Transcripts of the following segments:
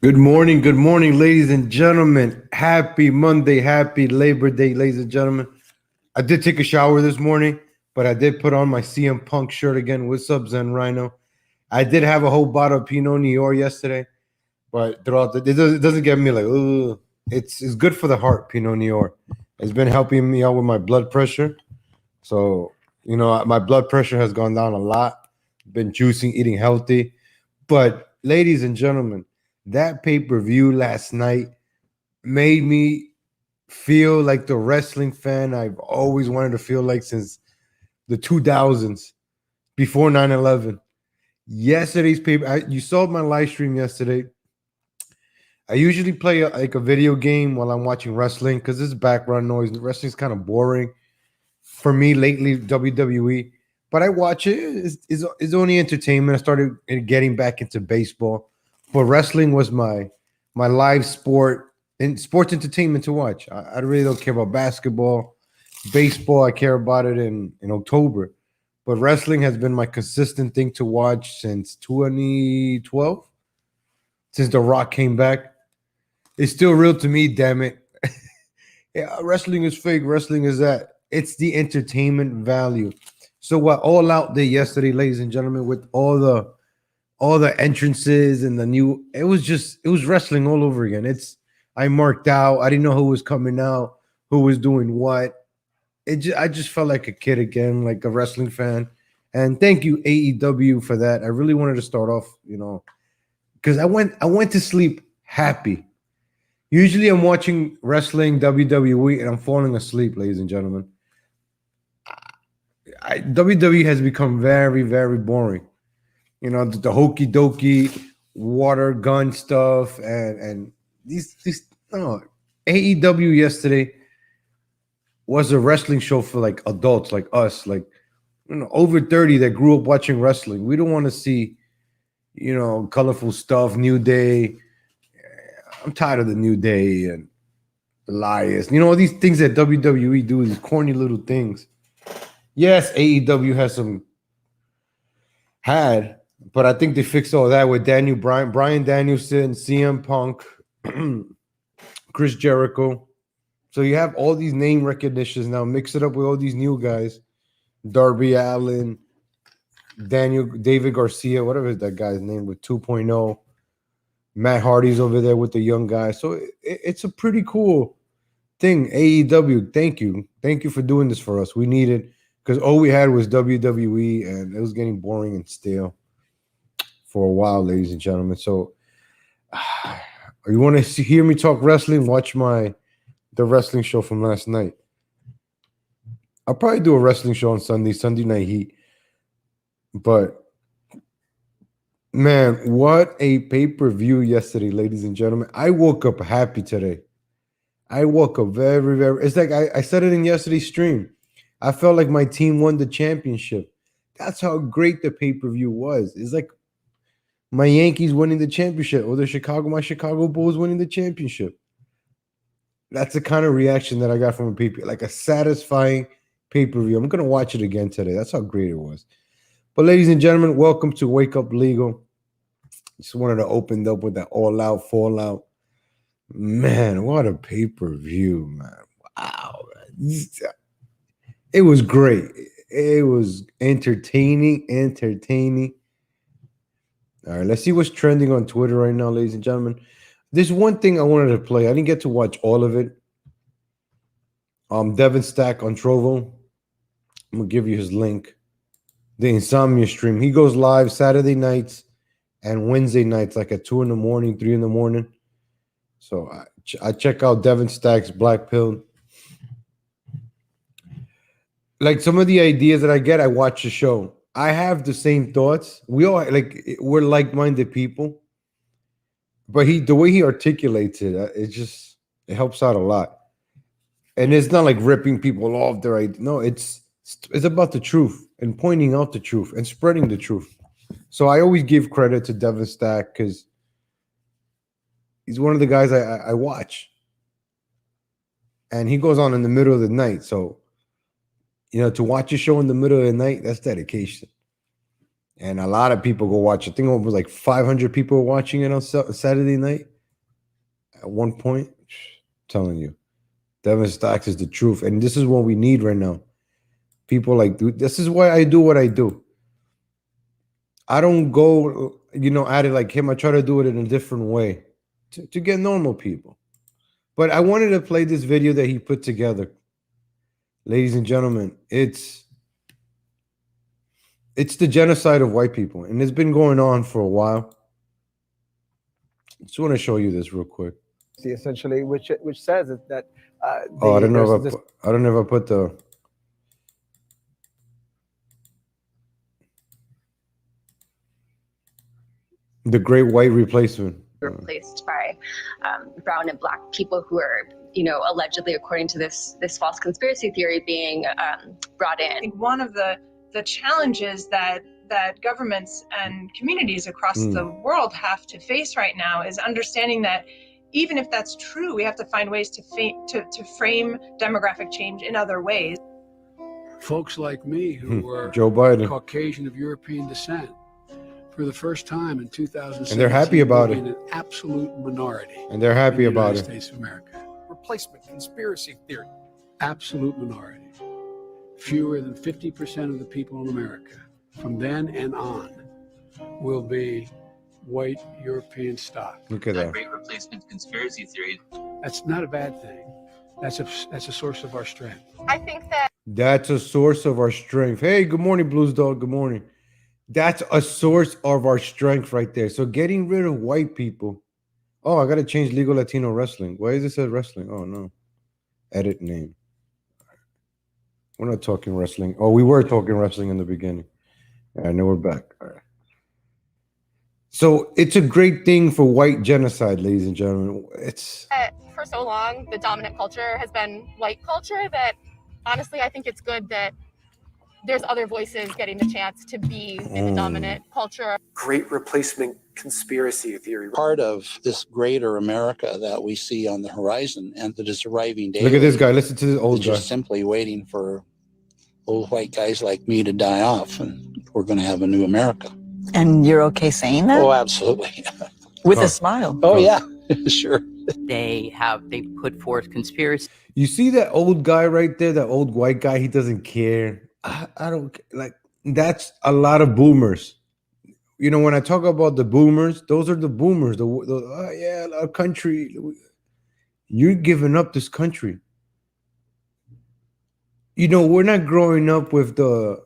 Good morning, ladies and gentlemen. Happy Monday, happy Labor Day, ladies and gentlemen. I did take a shower this morning, but I did put on my CM Punk shirt again. What's up, Zen Rhino? I did have a whole bottle of Pinot Noir yesterday, but throughout it doesn't get me like, ugh. It's good for the heart, Pinot Noir. It's been helping me out with my blood pressure. So, my blood pressure has gone down a lot. Been juicing, eating healthy. But, ladies and gentlemen, that pay per view last night made me feel like the wrestling fan I've always wanted to feel like since the 2000s, before 9/11. Yesterday's paper, you saw my live stream yesterday. I usually play like a video game while I'm watching wrestling because this background noise. Wrestling's kind of boring for me lately, WWE. But I watch it. It's only entertainment. I started getting back into baseball, but wrestling was my live sport and sports entertainment to watch. I really don't care about basketball, baseball. I care about it in October, but wrestling has been my consistent thing to watch since 2012, since The Rock came back. It's still real to me, damn it. Yeah, wrestling is fake. Wrestling is that. It's the entertainment value. So what All Out did yesterday, ladies and gentlemen, with all the entrances and the new, it was wrestling all over again. I marked out. I didn't know who was coming out, who was doing what. I just felt like a kid again, like a wrestling fan. And thank you AEW for that. I really wanted to start off, because I went to sleep happy. Usually I'm watching wrestling, WWE, and I'm falling asleep, ladies and gentlemen. WWE has become very, very boring. The hokey dokey water gun stuff and these no. AEW yesterday was a wrestling show for like adults like us, like over 30 that grew up watching wrestling. We don't want to see, colorful stuff, New Day. I'm tired of the New Day and Elias. All these things that WWE do, these corny little things. Yes, AEW had, but I think they fixed all that with Brian Danielson, CM Punk, Chris Jericho. So you have all these name recognitions now. Mix it up with all these new guys, Darby Allin, David Garcia, whatever that guy's name with 2.0. Matt Hardy's over there with the young guys. So it's a pretty cool thing. AEW, thank you for doing this for us. We need it because all we had was WWE, and it was getting boring and stale for a while, ladies and gentlemen. So, you want to hear me talk wrestling? Watch the wrestling show from last night. I'll probably do a wrestling show on Sunday Night Heat. But man, what a pay-per-view yesterday, ladies and gentlemen. I woke up happy today. I woke up very, very. It's like I said it in yesterday's stream. I felt like my team won the championship. That's how great the pay-per-view was. It's like my Yankees winning the championship or my Chicago Bulls winning the championship. That's the kind of reaction that I got from a pay-per-view, like a satisfying pay-per-view. I'm going to watch it again today. That's how great it was. But ladies and gentlemen, welcome to Wake Up Legal. Just wanted to open up with that all-out, fallout. Man, what a pay-per-view, man. Wow. It was great. It was entertaining. All right, let's see what's trending on Twitter right now, ladies and gentlemen. There's one thing I wanted to play. I didn't get to watch all of it. Devin Stack on Trovo. I'm going to give you his link. The Insomnia stream. He goes live Saturday nights and Wednesday nights, like at 2 in the morning, 3 in the morning. So I check out Devin Stack's Black Pill. Like some of the ideas that I get, I watch the show. I have the same thoughts. We're like-minded people. But the way he articulates it, it helps out a lot. And it's not like ripping people off their idea. No, it's about the truth and pointing out the truth and spreading the truth. So I always give credit to Devin Stack because he's one of the guys I watch. And he goes on in the middle of the night. So, to watch a show in the middle of the night, that's dedication. And a lot of people go watch. I think it was like 500 people watching it on Saturday night. at one point. Telling you, Devin Stocks is the truth, and this is what we need right now. People like, dude, this is why I do what I do. I don't go, at it like him. I try to do it in a different way to get normal people. But I wanted to play this video that he put together. Ladies and gentlemen, it's the genocide of white people, and it's been going on for a while. Just want to show you this real quick. Essentially, which says that. I don't know if I don't know if I put the Great White Replacement. Replaced by brown and black people who are, allegedly, according to this false conspiracy theory, being brought in. I think one of the challenges that governments and communities across the world have to face right now is understanding that even if that's true, we have to find ways to frame demographic change in other ways. Folks like me who were Joe Biden, Caucasian of European descent, for the first time in 2017, and they're happy about it. An absolute minority, and they're happy about it. United States of America. Replacement conspiracy theory. Absolute minority. Fewer than 50% of the people in America, from then and on, will be white European stock. Look at that. Great replacement conspiracy theory. That's not a bad thing. That's a source of our strength. I think that's a source of our strength. Hey, good morning, Blues Dog. Good morning. That's a source of our strength right there. So getting rid of white people. Oh, I got to change Legal Latino Wrestling. Why is it said wrestling? Oh, no. Edit name. We're not talking wrestling. Oh, we were talking wrestling in the beginning. I know we're back. All right. So it's a great thing for white genocide, ladies and gentlemen. It's for so long, the dominant culture has been white culture that honestly, I think it's good that there's other voices getting the chance to be in the dominant culture. Great replacement conspiracy theory. Part of this greater America that we see on the horizon and that is arriving daily. Look at this guy. Listen to this old guy. Just simply waiting for old white guys like me to die off, and we're going to have a new America. And you're okay saying that? Oh, absolutely. With a smile. Oh, yeah, sure. They put forth conspiracy. You see that old guy right there, that old white guy? He doesn't care. I don't like. That's a lot of boomers. When I talk about the boomers, those are the boomers. Our country. You're giving up this country. We're not growing up with the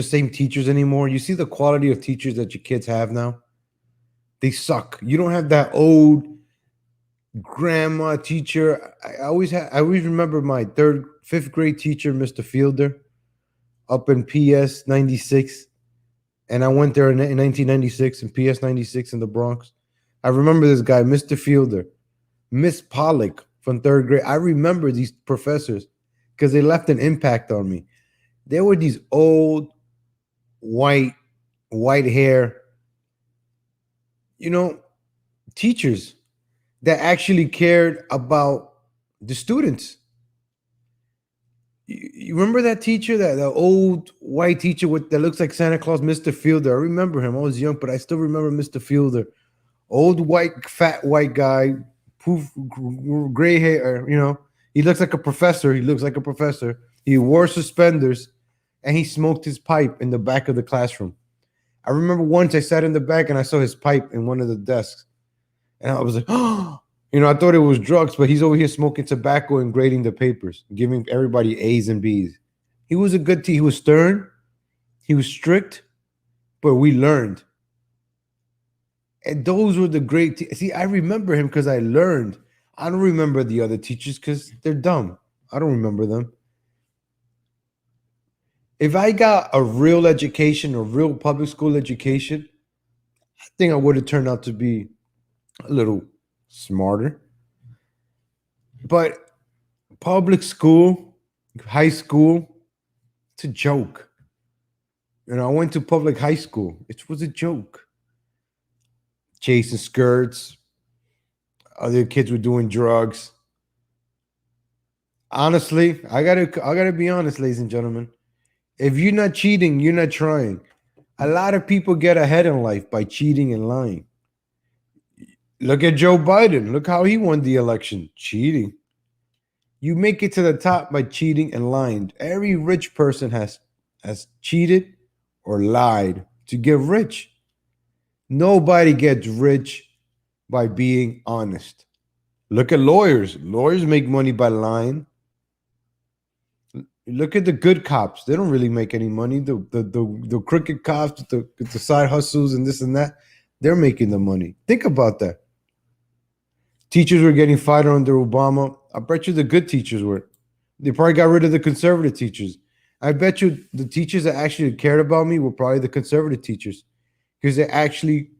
same teachers anymore. You see the quality of teachers that your kids have now? They suck. You don't have that old grandma teacher. I always remember my fifth grade teacher, Mr. Fielder, up in PS 96. And I went there in 1996 in PS 96 in the Bronx. I remember this guy, Mr. Fielder, Miss Pollock from third grade. I remember these professors because they left an impact on me. There were these old white hair, teachers that actually cared about the students. You remember that teacher, the old white teacher that looks like Santa Claus, Mr. Fielder? I remember him. I was young, but I still remember Mr. Fielder. Old white, fat white guy, poof, gray hair, He looks like a professor. He wore suspenders, and he smoked his pipe in the back of the classroom. I remember once I sat in the back and I saw his pipe in one of the desks. And I was like, oh, I thought it was drugs, but he's over here smoking tobacco and grading the papers, giving everybody A's and B's. He was a good teacher. He was stern. He was strict, but we learned. And those were the great see, I remember him because I learned. I don't remember the other teachers because they're dumb. I don't remember them. If I got a real education, a real public school education, I think I would have turned out to be a little smarter. But public school, high school, it's a joke. I went to public high school. It was a joke. Chasing skirts. Other kids were doing drugs. Honestly, I gotta be honest, ladies and gentlemen. If you're not cheating, you're not trying. A lot of people get ahead in life by cheating and lying. Look at Joe Biden. Look how he won the election. Cheating. You make it to the top by cheating and lying. Every rich person has cheated or lied to get rich. Nobody gets rich by being honest. Look at lawyers. Lawyers make money by lying. Look at the good cops. They don't really make any money. The crooked cops, the side hustles and this and that, they're making the money. Think about that. Teachers were getting fired under Obama. I bet you the good teachers were. They probably got rid of the conservative teachers. I bet you the teachers that actually cared about me were probably the conservative teachers because they actually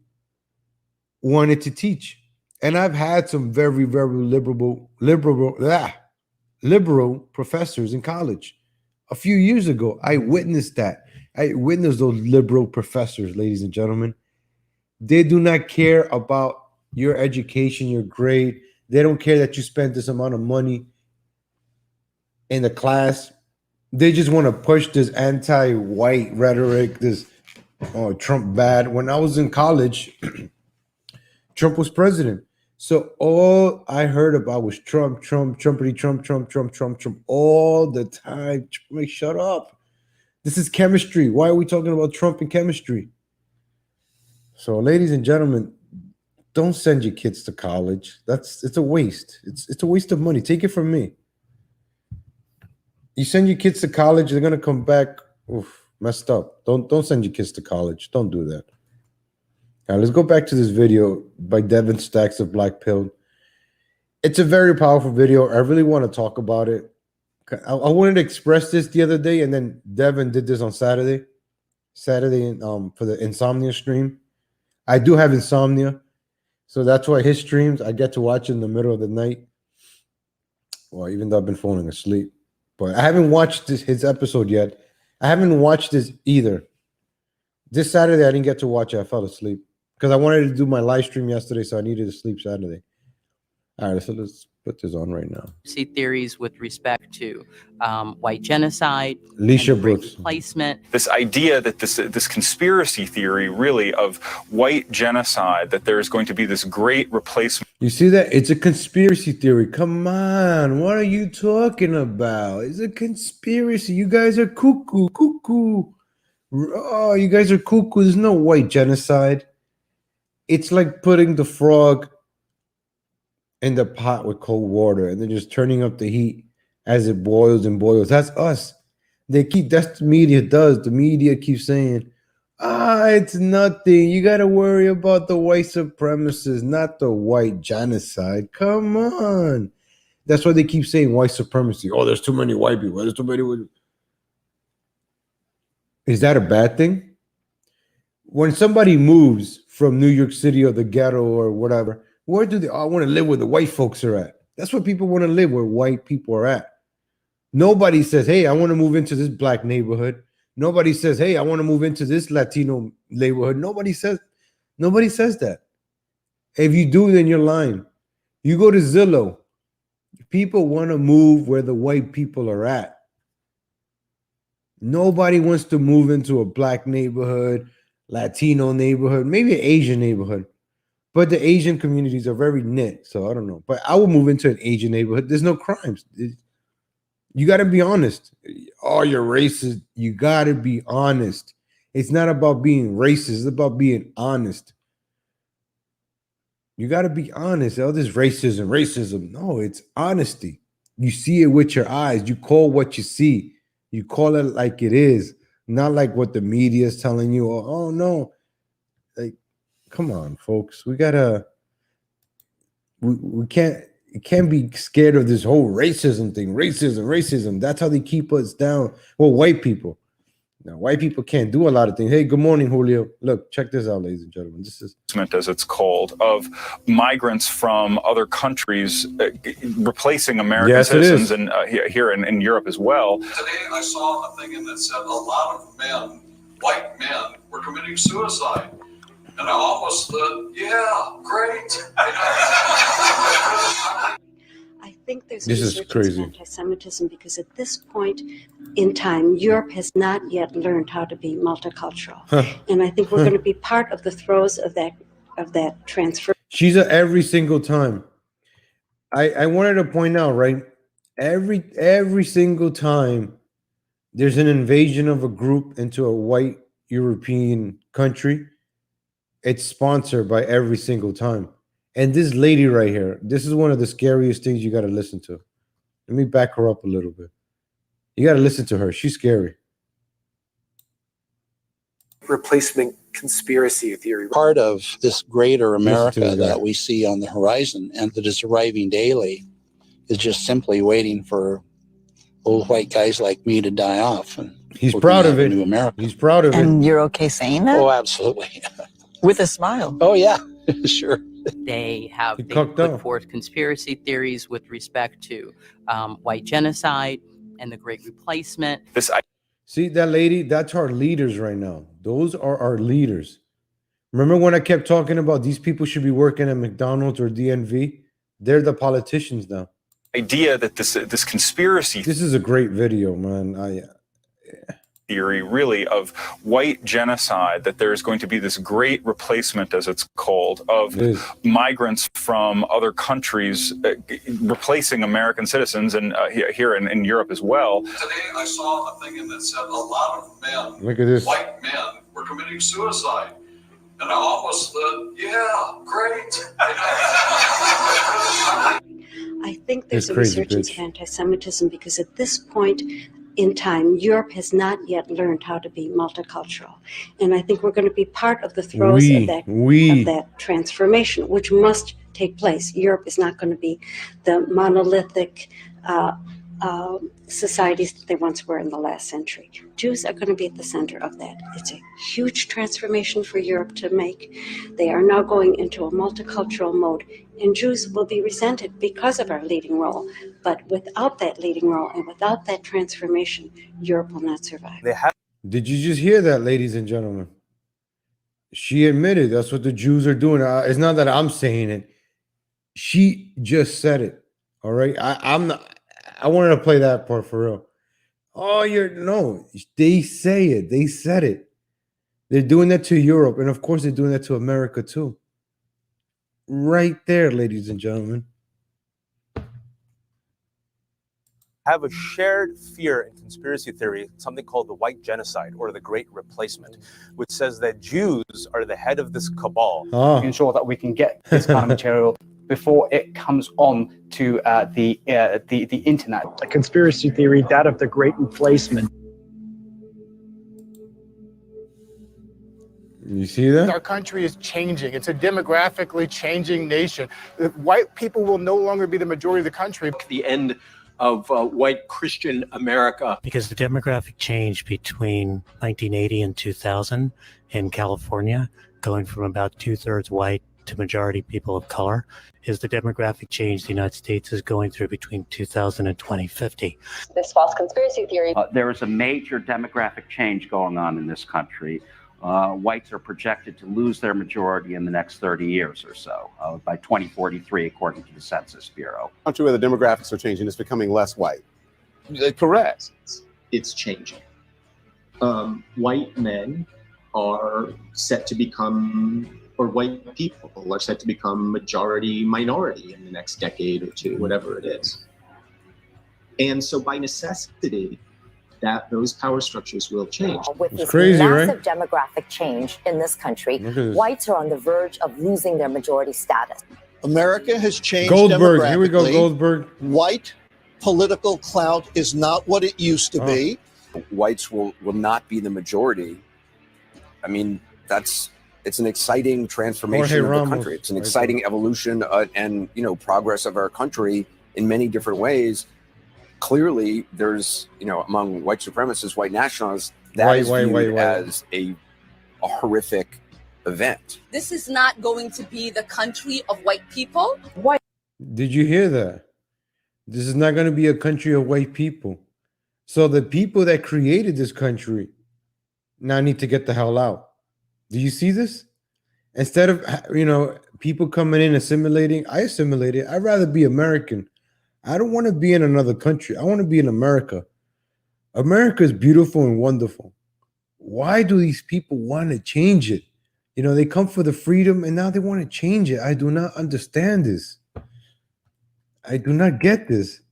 wanted to teach. And I've had some very, very liberal professors in college. A few years ago, I witnessed that. I witnessed those liberal professors, ladies and gentlemen. They do not care about your education, your grade. They don't care that you spent this amount of money in the class. They just want to push this anti-white rhetoric, this Trump bad. When I was in college, Trump was president. So all I heard about was Trump, Trumpity, Trump, all the time. Like, shut up. This is chemistry. Why are we talking about Trump and chemistry? So, ladies and gentlemen, don't send your kids to college. It's a waste. It's a waste of money. Take it from me. You send your kids to college, they're gonna come back messed up. Don't send your kids to college. Don't do that. Now let's go back to this video by Devin Stacks of Black Pill. It's a very powerful video. I really want to talk about it. I wanted to express this the other day, and then Devin did this on Saturday for the insomnia stream. I do have insomnia, so that's why his streams I get to watch in the middle of the night. Well, even though I've been falling asleep, but I haven't watched his episode yet. I haven't watched this either. This Saturday I didn't get to watch it. I fell asleep because I wanted to do my live stream yesterday, so I needed to sleep Saturday. All right, so let's put this on right now. See theories with respect to white genocide, Alicia and great Brooks. replacement. This idea that this conspiracy theory really of white genocide, that there's going to be this great replacement. You see that? It's a conspiracy theory. Come on. What are you talking about? It's a conspiracy. You guys are cuckoo. Oh, you guys are cuckoo. There's no white genocide. It's like putting the frog in the pot with cold water and then just turning up the heat as it boils and boils. That's us. That's the media does. The media keeps saying, it's nothing. You got to worry about the white supremacists, not the white genocide. Come on. That's why they keep saying white supremacy. Oh, there's too many white people. There's too many white people. Is that a bad thing? When somebody moves from New York City or the ghetto or whatever, where do they want to live where the white folks are at? That's where people want to live, where white people are at. Nobody says, hey, I want to move into this black neighborhood. Nobody says, hey, I want to move into this Latino neighborhood. Nobody says that. If you do, then you're lying. You go to Zillow. People want to move where the white people are at. Nobody wants to move into a black neighborhood, Latino neighborhood, maybe an Asian neighborhood. But the Asian communities are very knit, so I don't know. But I will move into an Asian neighborhood. There's no crimes. You got to be honest. Oh, you're racist. You got to be honest. It's not about being racist. It's about being honest. You got to be honest. Oh, this racism. No, it's honesty. You see it with your eyes. You call what you see. You call it like it is, not like what the media is telling you. Oh no. Like, come on, folks. We can't be scared of this whole racism thing. Racism. That's how they keep us down. Well, white people. Now, white people can't do a lot of things. Hey, good morning, Julio. Look, check this out, ladies and gentlemen. This is, as it's called, of migrants from other countries replacing American citizens, and here in Europe as well. Today, I saw a thing that said a lot of men, white men, were committing suicide. And I almost thought, yeah, great. I think there's this is crazy. Anti-Semitism because at this point in time, Europe has not yet learned how to be multicultural. And I think we're going to be part of the throes of that transfer. She's a every single time. I wanted to point out, right? Every single time there's an invasion of a group into a white European country, it's sponsored by every single time. And this lady right here, this is one of the scariest things you got to listen to. Let me back her up a little bit. You got to listen to her. She's scary. Replacement conspiracy theory. Part of this greater America this guy. that we see on the horizon and that is arriving daily is just simply waiting for old white guys like me to die off. And He's we're proud gonna of have a it. New America. He's proud of it. And you're okay saying that? Oh, absolutely. With a smile. Oh, yeah, sure. They have He they cucked put out. forth conspiracy theories with respect to white genocide and the Great Replacement. See that lady? That's our leaders right now. Those are our leaders. Remember when I kept talking about these people should be working at McDonald's or DNV? They're the politicians now. Idea that this conspiracy This is a great video, man. theory really of white genocide, that there's going to be this great replacement, as it's called, of migrants from other countries replacing American citizens, and here in Europe as well. Today I saw a thing that said a lot of men, Look at this. white men, were committing suicide. And I almost thought, yeah, great. I think there's It's a crazy, resurgence bitch. of anti-Semitism because at this point in time, Europe has not yet learned how to be multicultural. And I think we're going to be part of the throes of that transformation, which must take place. Europe is not going to be the monolithic societies that they once were in the last century. Jews are going to be at the center of that. It's a huge transformation for Europe to make. They are now going into a multicultural mode, and Jews will be resented because of our leading role. But without that leading role and without that transformation, Europe will not survive. Did you just hear that, ladies and gentlemen? She admitted that's what the Jews are doing. It's not that I'm saying it. She just said it. All right. I'm not. I wanted to play that part for real. Oh, no. They say it. They said it. They're doing that to Europe, and of course, they're doing that to America too. Right there, ladies and gentlemen. Have a shared fear and conspiracy theory, something called the white genocide or the Great Replacement, which says that Jews are the head of this cabal. Ensure that we can get this kind of material before it comes on to the internet. A conspiracy theory, that of the Great Replacement. You see that? Our country is changing. It's a demographically changing nation. White people will no longer be the majority of the country. The end of white Christian America. Because the demographic change between 1980 and 2000 in California, going from about 2/3 white to majority people of color, is the demographic change the United States is going through between 2000 and 2050. This false conspiracy theory. There is a major demographic change going on in this country. Whites are projected to lose their majority in the next 30 years or so, by 2043, according to the Census Bureau. Country where the demographics are changing, it's becoming less white. Correct. It's changing. White men are set to become, or white people are set to become majority minority in the next decade or two, whatever it is. And so by necessity, that those power structures will change. With this massive demographic change in this country, whites are on the verge of losing their majority status. America has changed Goldberg, here we go, demographically. Goldberg. White political clout is not what it used to be. Whites will not be the majority. I mean, it's an exciting transformation of the country. It's an exciting evolution and progress of our country in many different ways. Clearly, there's among white supremacists, white nationalists, that is viewed as a horrific event. This is not going to be the country of white people. Did you hear that? This is not going to be a country of white people. So the people that created this country now need to get the hell out. Do you see this? Instead of people coming in assimilating, I assimilated. I'd rather be American. I don't want to be in another country. I want to be in America. America is beautiful and wonderful. Why do these people want to change it? You know, they come for the freedom and now they want to change it. I do not understand this. I do not get this.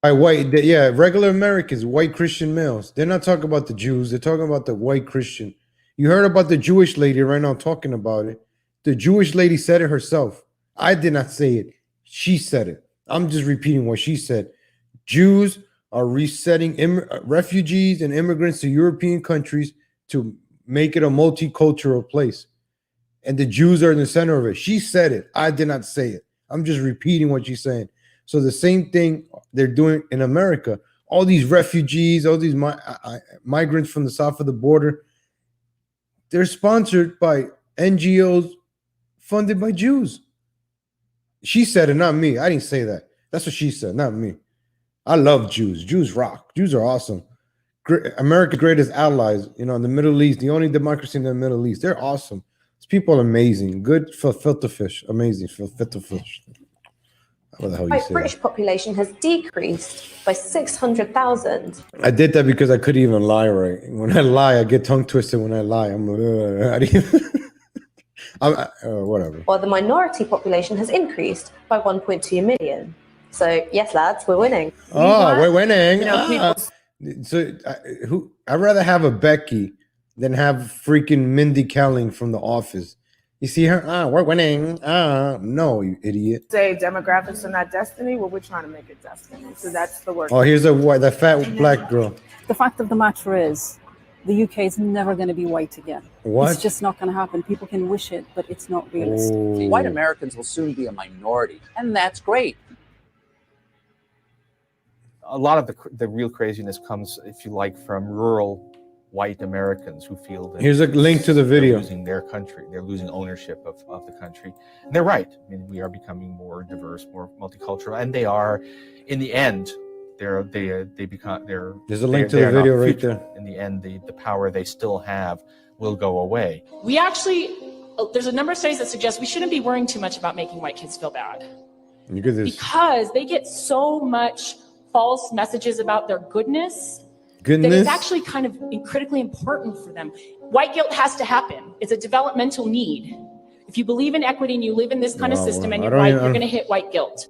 Regular Americans, white Christian males. They're not talking about the Jews. They're talking about the white Christian. You heard about the Jewish lady right now talking about it. The Jewish lady said it herself. I did not say it. She said it. I'm just repeating what she said. Jews are resetting refugees and immigrants to European countries to make it a multicultural place. And the Jews are in the center of it. She said it. I did not say it. I'm just repeating what she's saying. So the same thing they're doing in America. All these refugees, all these migrants from the south of the border, they're sponsored by NGOs funded by Jews. She said it, not me. I didn't say that. That's what she said, not me. I love Jews. Jews rock. Jews are awesome. America's greatest allies, you know, in the Middle East, the only democracy in the Middle East. They're awesome. These people are amazing. Good for filter fish. Amazing for filter fish. What the hell you say? British population has decreased by 600,000. I did that because I couldn't even lie right. When I lie, I get tongue twisted when I lie. I'm whatever. While the minority population has increased by 1.2 million. So yes, lads, we're winning. We're winning. You know, I'd rather have a Becky than have freaking Mindy Kaling from The Office. You see her? We're winning. No, you idiot. Say demographics are not destiny. Well, we're trying to make it destiny. So that's the word. Oh, here's the fat black girl. The fact of the matter is, the UK is never going to be white again. What? It's just not going to happen. People can wish it, but it's not realistic. White Americans will soon be a minority, and that's great. A lot of the real craziness comes, if you like, from rural white Americans who feel that here's a link to the video. They're losing their country. They're losing ownership of the country. And they're right. I mean, we are becoming more diverse, more multicultural, and they are, in the end, there's a link to the video right there. In the end, the power they still have will go away. We actually, there's a number of studies that suggest we shouldn't be worrying too much about making white kids feel bad. Look at this. Because they get so much false messages about their goodness that it's actually kind of critically important for them. White guilt has to happen. It's a developmental need. If you believe in equity and you live in this kind of system and you're white, you're going to hit white guilt.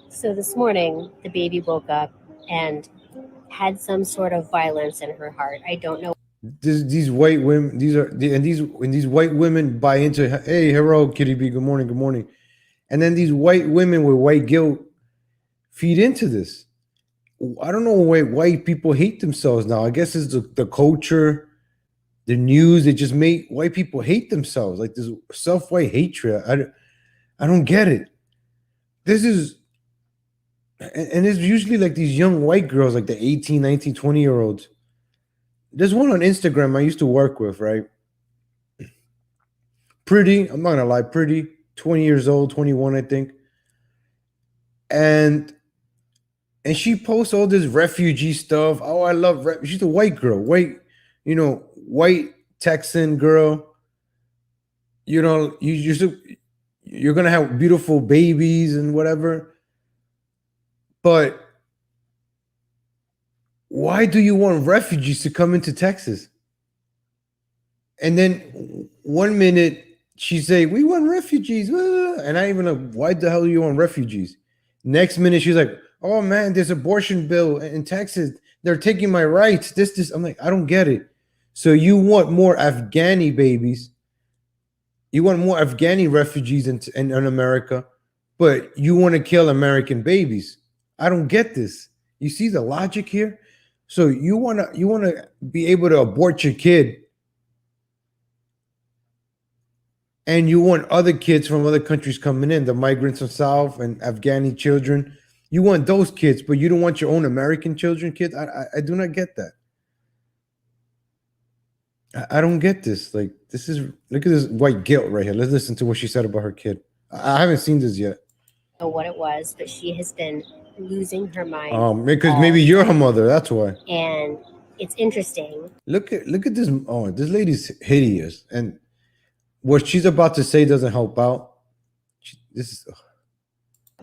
So this morning, the baby woke up and had some sort of violence in her heart. I don't know. These white women, these white women buy into, hey, hello, Kitty B, good morning, good morning. And then these white women with white guilt feed into this. I don't know why white people hate themselves now. I guess it's the culture, the news. It just made white people hate themselves. Like this self-white hatred. I don't get it. This is, and it's usually like these young white girls, like the 18, 19, 20-year-olds. There's one on Instagram I used to work with, right? Pretty, I'm not gonna lie, pretty, 20 years old, 21, I think. And she posts all this refugee stuff. Oh, I love she's a white girl, white Texan girl. You know, you're gonna have beautiful babies and whatever. But why do you want refugees to come into Texas? And then 1 minute she say, we want refugees. And I even know, why the hell do you want refugees? Next minute she's like, oh man, there's abortion bill in Texas. They're taking my rights. This. I'm like, I don't get it. So you want more Afghani babies. You want more Afghani refugees in America, but you want to kill American babies. I don't get this. You see the logic here? So you want to be able to abort your kid, and you want other kids from other countries coming in, the migrants from South and Afghani children. You want those kids, but you don't want your own American children, kids. I do not get that. I don't get this. Like, look at this white guilt right here. Let's listen to what she said about her kid. I haven't seen this yet. Know what it was, but she has been losing her mind. Because maybe you're her mother. That's why. And it's interesting. Look at this. Oh, this lady's hideous, and what she's about to say doesn't help out.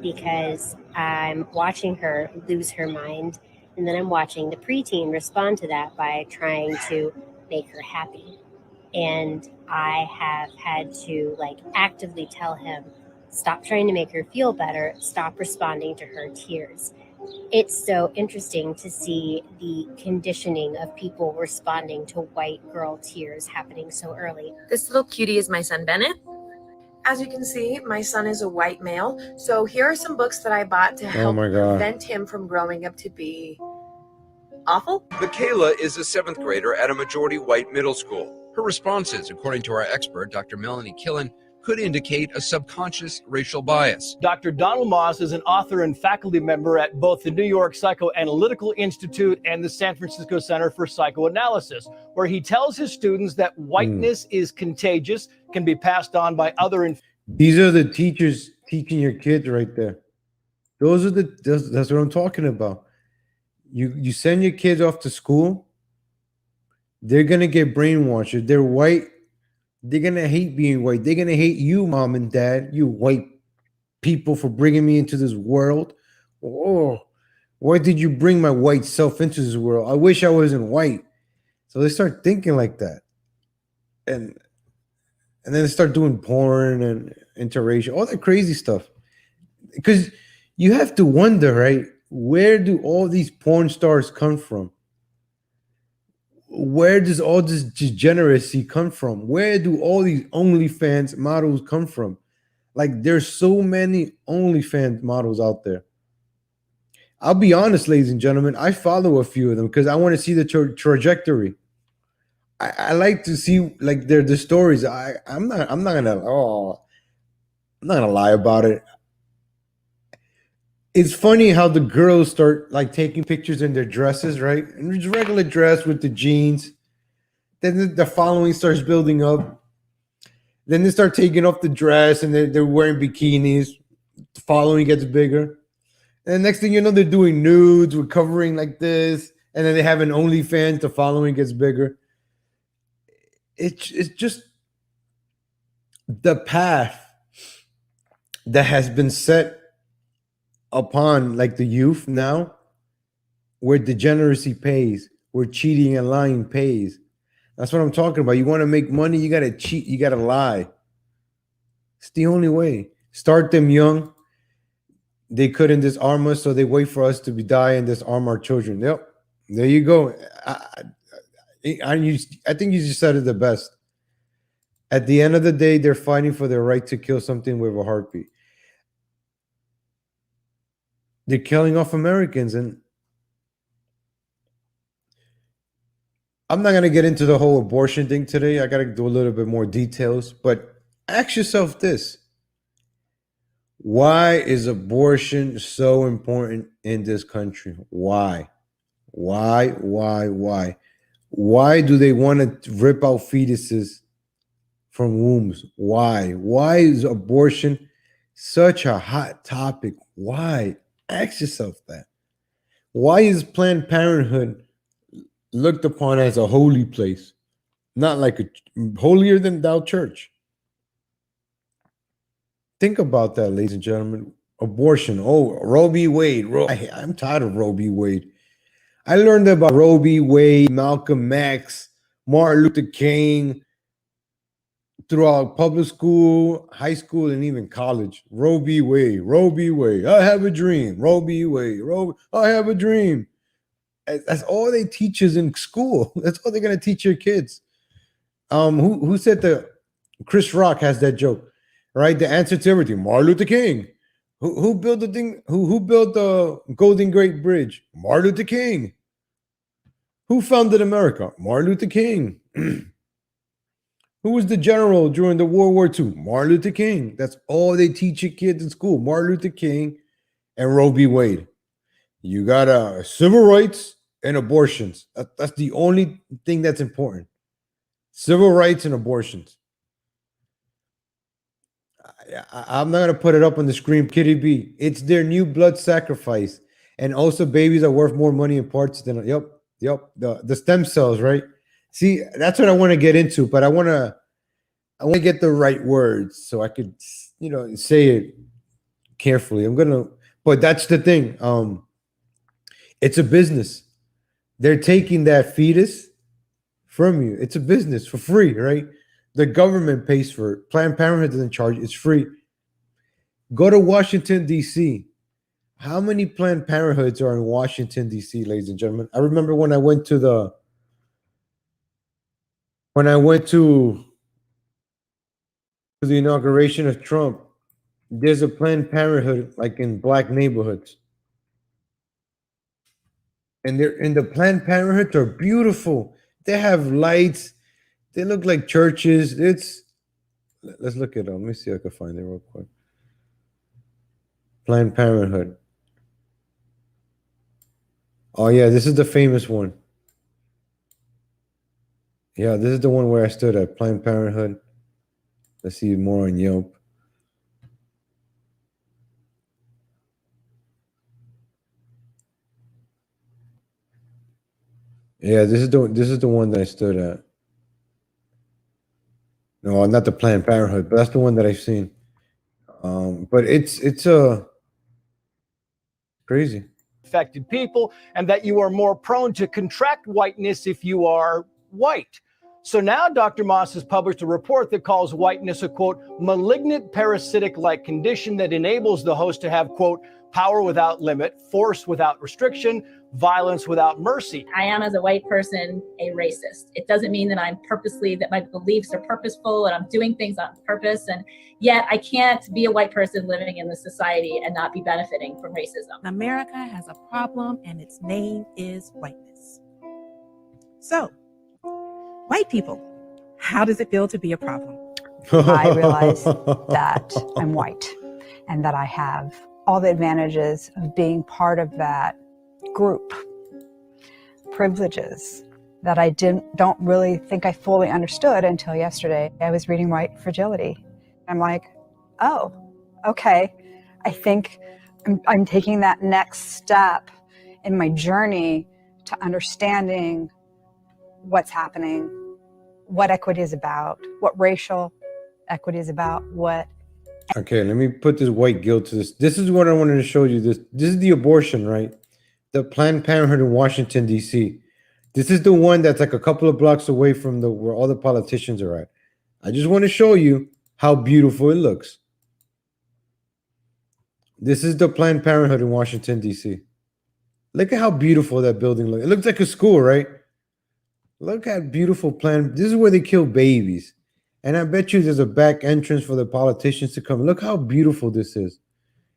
Because I'm watching her lose her mind, and then I'm watching the preteen respond to that by trying to make her happy. And I have had to like actively tell him, stop trying to make her feel better, stop responding to her tears. It's so interesting to see the conditioning of people responding to white girl tears happening so early. This little cutie is my son Bennett. As you can see, my son is a white male. So here are some books that I bought to help prevent him from growing up to be awful. Michaela is a 7th grader at a majority white middle school. Her responses, according to our expert, Dr. Melanie Killen, could indicate a subconscious racial bias. Dr. Donald Moss is an author and faculty member at both the New York Psychoanalytical Institute and the San Francisco Center for Psychoanalysis, where he tells his students that whiteness is contagious, can be passed on by other. These are the teachers teaching your kids right there. That's what I'm talking about. You send your kids off to school, they're gonna get brainwashed. If they're white, they're gonna hate being white. They're gonna hate you, mom and dad, you white people, for bringing me into this world. Oh, why did you bring my white self into this world? I wish I wasn't white. So they start thinking like that, and then they start doing porn and interracial, all that crazy stuff. Because you have to wonder, right? Where do all these porn stars come from? Where does all this degeneracy come from? Where do all these OnlyFans models come from? Like, there's so many OnlyFans models out there. I'll be honest, ladies and gentlemen, I follow a few of them because I want to see the trajectory. I like to see like the stories. I'm not gonna lie about it. It's funny how the girls start like taking pictures in their dresses, right? And it's regular dress with the jeans. Then the following starts building up. Then they start taking off the dress and they're wearing bikinis. The following gets bigger. And the next thing you know, they're doing nudes with covering like this. And then they have an OnlyFans. The following gets bigger. It's just the path that has been set upon like the youth now, where degeneracy pays, where cheating and lying pays. That's what I'm talking about. You want to make money, you got to cheat, you got to lie. It's the only way. Start them young. They couldn't disarm us, so they wait for us to die and disarm our children. Yep, there you go. I think you just said it the best. At the end of the day, they're fighting for their right to kill something with a heartbeat. They're killing off Americans, and I'm not going to get into the whole abortion thing today. I got to do a little bit more details, but ask yourself this. Why is abortion so important in this country? Why? Why do they want to rip out fetuses from wombs? Why? Why is abortion such a hot topic? Why? Ask yourself that. Why is Planned Parenthood looked upon as a holy place, not like a holier than thou church? Think about that, ladies and gentlemen. Abortion. Oh, Roe v. Wade. I'm tired of Roe v. Wade. I learned about Roe v. Wade, Malcolm X, Martin Luther King throughout public school, high school, and even college. Roe v. Wade, Roe v. Wade. I have a dream. Roe v. Wade, I have a dream. That's all they teach us in school. That's all they're gonna teach your kids. Who said that? Chris Rock has that joke, right? The answer to everything. Martin Luther King. Who built the thing? Who built the Golden Gate Bridge? Martin Luther King. Who founded America? Martin Luther King. Who was the general during the World War II? Martin Luther King. That's all they teach your kids in school. Martin Luther King and Roe v. Wade. You got civil rights and abortions. That's the only thing that's important. Civil rights and abortions. I'm not going to put it up on the screen, Kitty B. It's their new blood sacrifice. And also babies are worth more money in parts than, the stem cells, right? See, that's what I want to get into, but I want to get the right words so I could, say it carefully. But that's the thing. It's a business. They're taking that fetus from you. It's a business for free, right? The government pays for it. Planned Parenthood doesn't charge. It's free. Go to Washington, D.C. How many Planned Parenthoods are in Washington, D.C., ladies and gentlemen? I remember when I went to the inauguration of Trump, there's a Planned Parenthood like in black neighborhoods. And the Planned Parenthoods are beautiful. They have lights. They look like churches. Let's look it up. Let me see if I can find it real quick. Planned Parenthood. Oh yeah, this is the famous one. Yeah, this is the one where I stood at, Planned Parenthood. Let's see more on Yelp. Yeah, this is the one that I stood at. No, not the Planned Parenthood, but that's the one that I've seen. But it's crazy. Affected people, and that you are more prone to contract whiteness if you are white. So now Dr. Moss has published a report that calls whiteness a, quote, malignant parasitic-like condition that enables the host to have, quote, power without limit, force without restriction, violence without mercy. I am, as a white person, a racist. It doesn't mean that that my beliefs are purposeful and I'm doing things on purpose. And yet I can't be a white person living in this society and not be benefiting from racism. America has a problem and its name is whiteness. So, white people, how does it feel to be a problem? I realize that I'm white and that I have all the advantages of being part of that group, privileges that I don't really think I fully understood until yesterday. I was reading White Fragility. I'm like, oh, okay. I think I'm taking that next step in my journey to understanding what's happening, what equity is about, what racial equity is about, what. Okay, let me put this white guilt to this. This is what I wanted to show you. This is the abortion, right? The Planned Parenthood in Washington, D.C. This is the one that's like a couple of blocks away from where all the politicians are at. I just want to show you how beautiful it looks. This is the Planned Parenthood in Washington, D.C. Look at how beautiful that building looks. It looks like a school, right? Look at beautiful Planned. This is where they kill babies. And I bet you there's a back entrance for the politicians to come. Look how beautiful this is.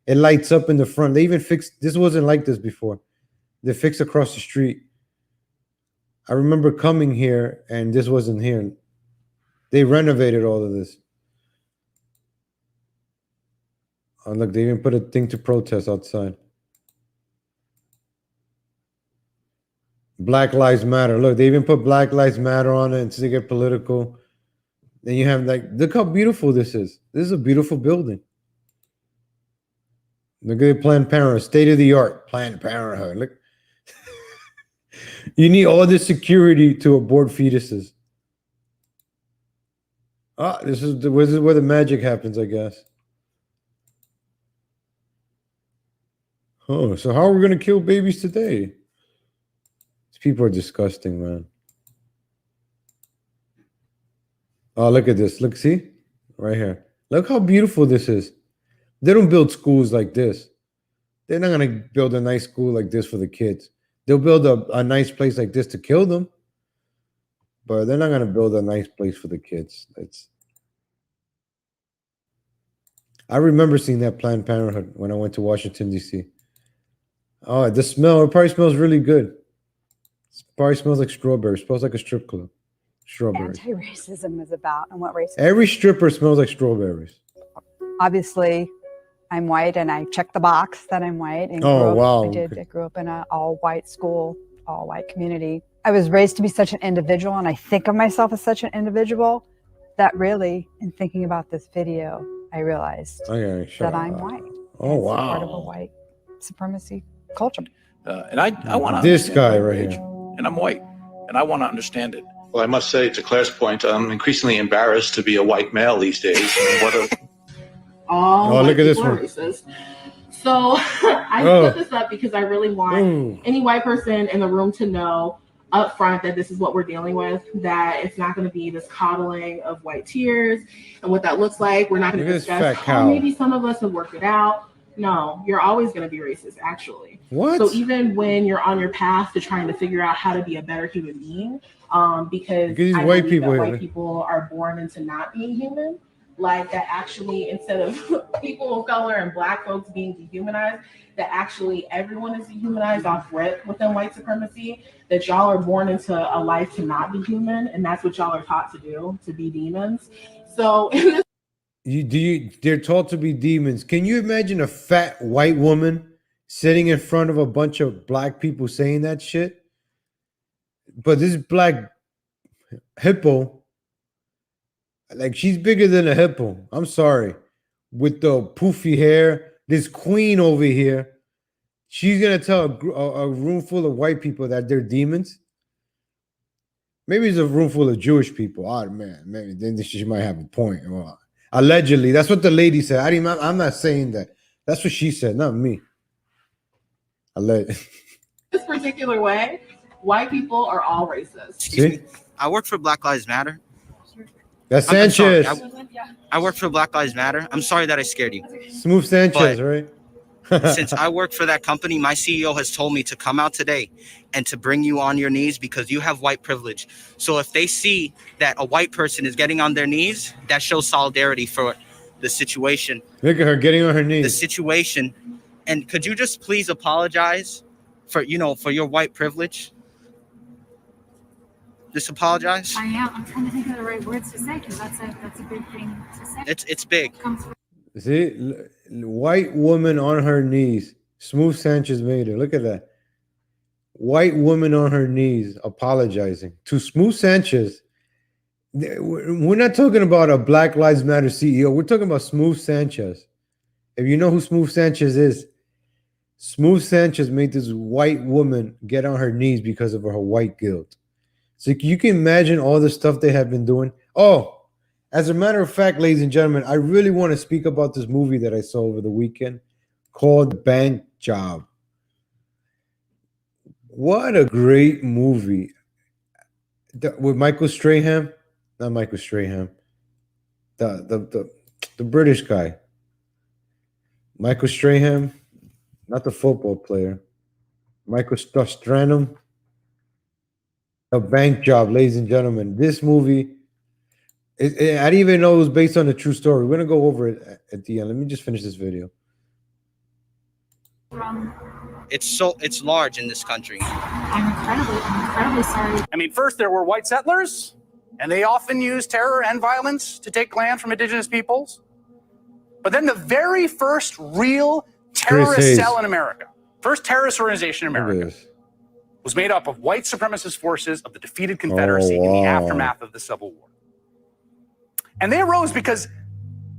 It lights up in the front. They even fixed, this wasn't like this before. They fixed across the street. I remember coming here and this wasn't here. They renovated all of this. Oh, look, they even put a thing to protest outside. Black Lives Matter. Look, they even put Black Lives Matter on it to get political. Then you have like, look how beautiful this is. This is a beautiful building. Look at Planned Parenthood, state of the art, Planned Parenthood. Look, you need all this security to abort fetuses. Ah, this is where the magic happens, I guess. Oh, so how are we going to kill babies today? These people are disgusting, man. Oh, look at this. Look, see? Right here. Look how beautiful this is. They don't build schools like this. They're not going to build a nice school like this for the kids. They'll build a nice place like this to kill them. But they're not going to build a nice place for the kids. I remember seeing that Planned Parenthood when I went to Washington, D.C. Oh, the smell, it probably smells really good. It probably smells like strawberries. It smells like a strip club. Strawberries. Anti-racism is about and what racism. Every stripper smells like strawberries. Obviously, I'm white and I checked the box that I'm white. And wow. I grew up in an all-white school, all-white community. I was raised to be such an individual, and I think of myself as such an individual that really, in thinking about this video, I realized that I'm white. Oh, wow. Part of a white supremacy culture. And I want to. This guy right here. And I'm white, and I want to understand it. Well, I must say, to Claire's point, I'm increasingly embarrassed to be a white male these days. I mean, Oh, look at this one. Racist. So I put this up because I really want any white person in the room to know up front that this is what we're dealing with, that it's not going to be this coddling of white tears and what that looks like. We're not going to discuss how maybe some of us have worked it out. No, you're always going to be racist, actually. What? So even when you're on your path to trying to figure out how to be a better human being, because I white believe people that white people are born into not being human, like that actually, instead of people of color and Black folks being dehumanized, that actually everyone is dehumanized off rip within white supremacy, that y'all are born into a life to not be human, and that's what y'all are taught to do, to be demons. So they're taught to be demons. Can you imagine a fat white woman sitting in front of a bunch of Black people saying that shit? But this Black hippo, like, she's bigger than a hippo. I'm sorry. With the poofy hair, this queen over here, she's going to tell a room full of white people that they're demons. Maybe it's a room full of Jewish people. Oh, man, maybe then she might have a point. Well, allegedly, that's what the lady said. I'm not saying that. That's what she said, not me. this particular way, white people are all racist. See? I work for Black Lives Matter. That's I'm sorry. Sanchez. I work for Black Lives Matter. I'm sorry that I scared you. Smooth Sanchez, right? Since I work for that company, my CEO has told me to come out today and to bring you on your knees because you have white privilege. So if they see that a white person is getting on their knees, that shows solidarity for the situation. Look at her getting on her knees. The situation. And could you just please apologize for your white privilege? Just apologize. I am. I'm trying to think of the right words to say because that's a big thing to say. It's big. See, white woman on her knees. Smooth Sanchez made it. Look at that. White woman on her knees apologizing to Smooth Sanchez. We're not talking about a Black Lives Matter CEO. We're talking about Smooth Sanchez. If you know who Smooth Sanchez is, Smooth Sanchez made this white woman get on her knees because of her white guilt. So you can imagine all the stuff they have been doing. Oh, as a matter of fact, ladies and gentlemen, I really want to speak about this movie that I saw over the weekend called Bank Job. What a great movie. With Michael Strahan, not Michael Strahan, the British guy. Michael Strahan, not the football player. Michael Stranham. A Bank Job, ladies and gentlemen. This movie, I didn't even know it was based on a true story. We're going to go over it at the end. Let me just finish this video. It's large in this country. I'm incredibly sorry. I mean, first there were white settlers, and they often used terror and violence to take land from indigenous peoples. But then the very first real terrorist cell in America, first terrorist organization in America, was made up of white supremacist forces of the defeated Confederacy in the aftermath of the Civil War. And they arose because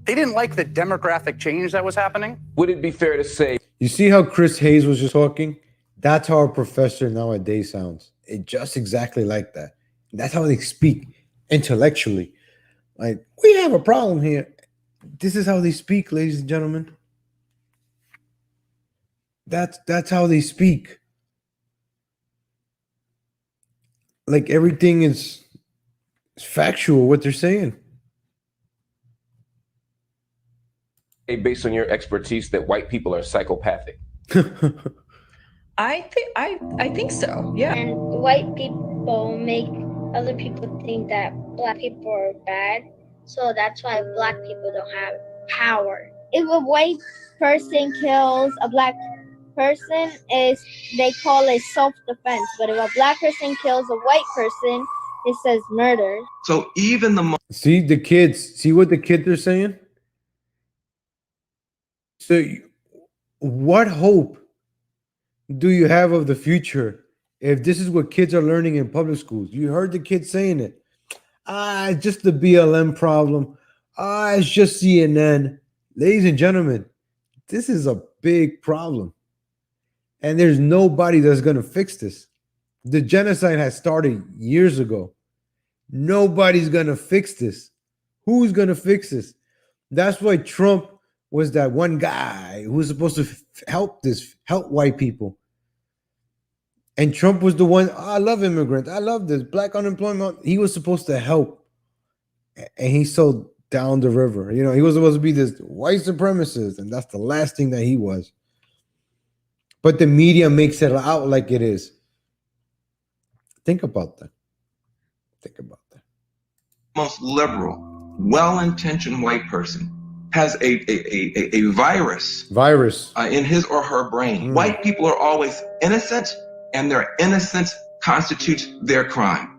they didn't like the demographic change that was happening. Would it be fair to say? You see how Chris Hayes was just talking? That's how a professor nowadays sounds. It just exactly like that. That's how they speak intellectually. Like, we have a problem here. This is how they speak, ladies and gentlemen. That's how they speak. Like, everything is factual, what they're saying. Based on your expertise, that white people are psychopathic? I think so. Yeah. And white people make other people think that Black people are bad, so that's why Black people don't have power. If a white person kills a Black person, they call it self-defense. But if a Black person kills a white person, it says murder. So even see the kids, see what the kids are saying? So what hope do you have of the future if this is what kids are learning in public schools? You heard the kids saying it. It's just the BLM problem. It's just CNN. Ladies and gentlemen, this is a big problem. And there's nobody that's going to fix this. The genocide has started years ago. Nobody's going to fix this. Who's going to fix this? That's why Trump was that one guy who was supposed to help white people. And Trump was the one, I love immigrants. I love this. Black unemployment. He was supposed to help. And he's so down the river. You know, he was supposed to be this white supremacist. And that's the last thing that he was. But the media makes it out like it is. Think about that. Think about that. Most liberal, well-intentioned white person has a virus in his or her brain. White people are always innocent, and their innocence constitutes their crime.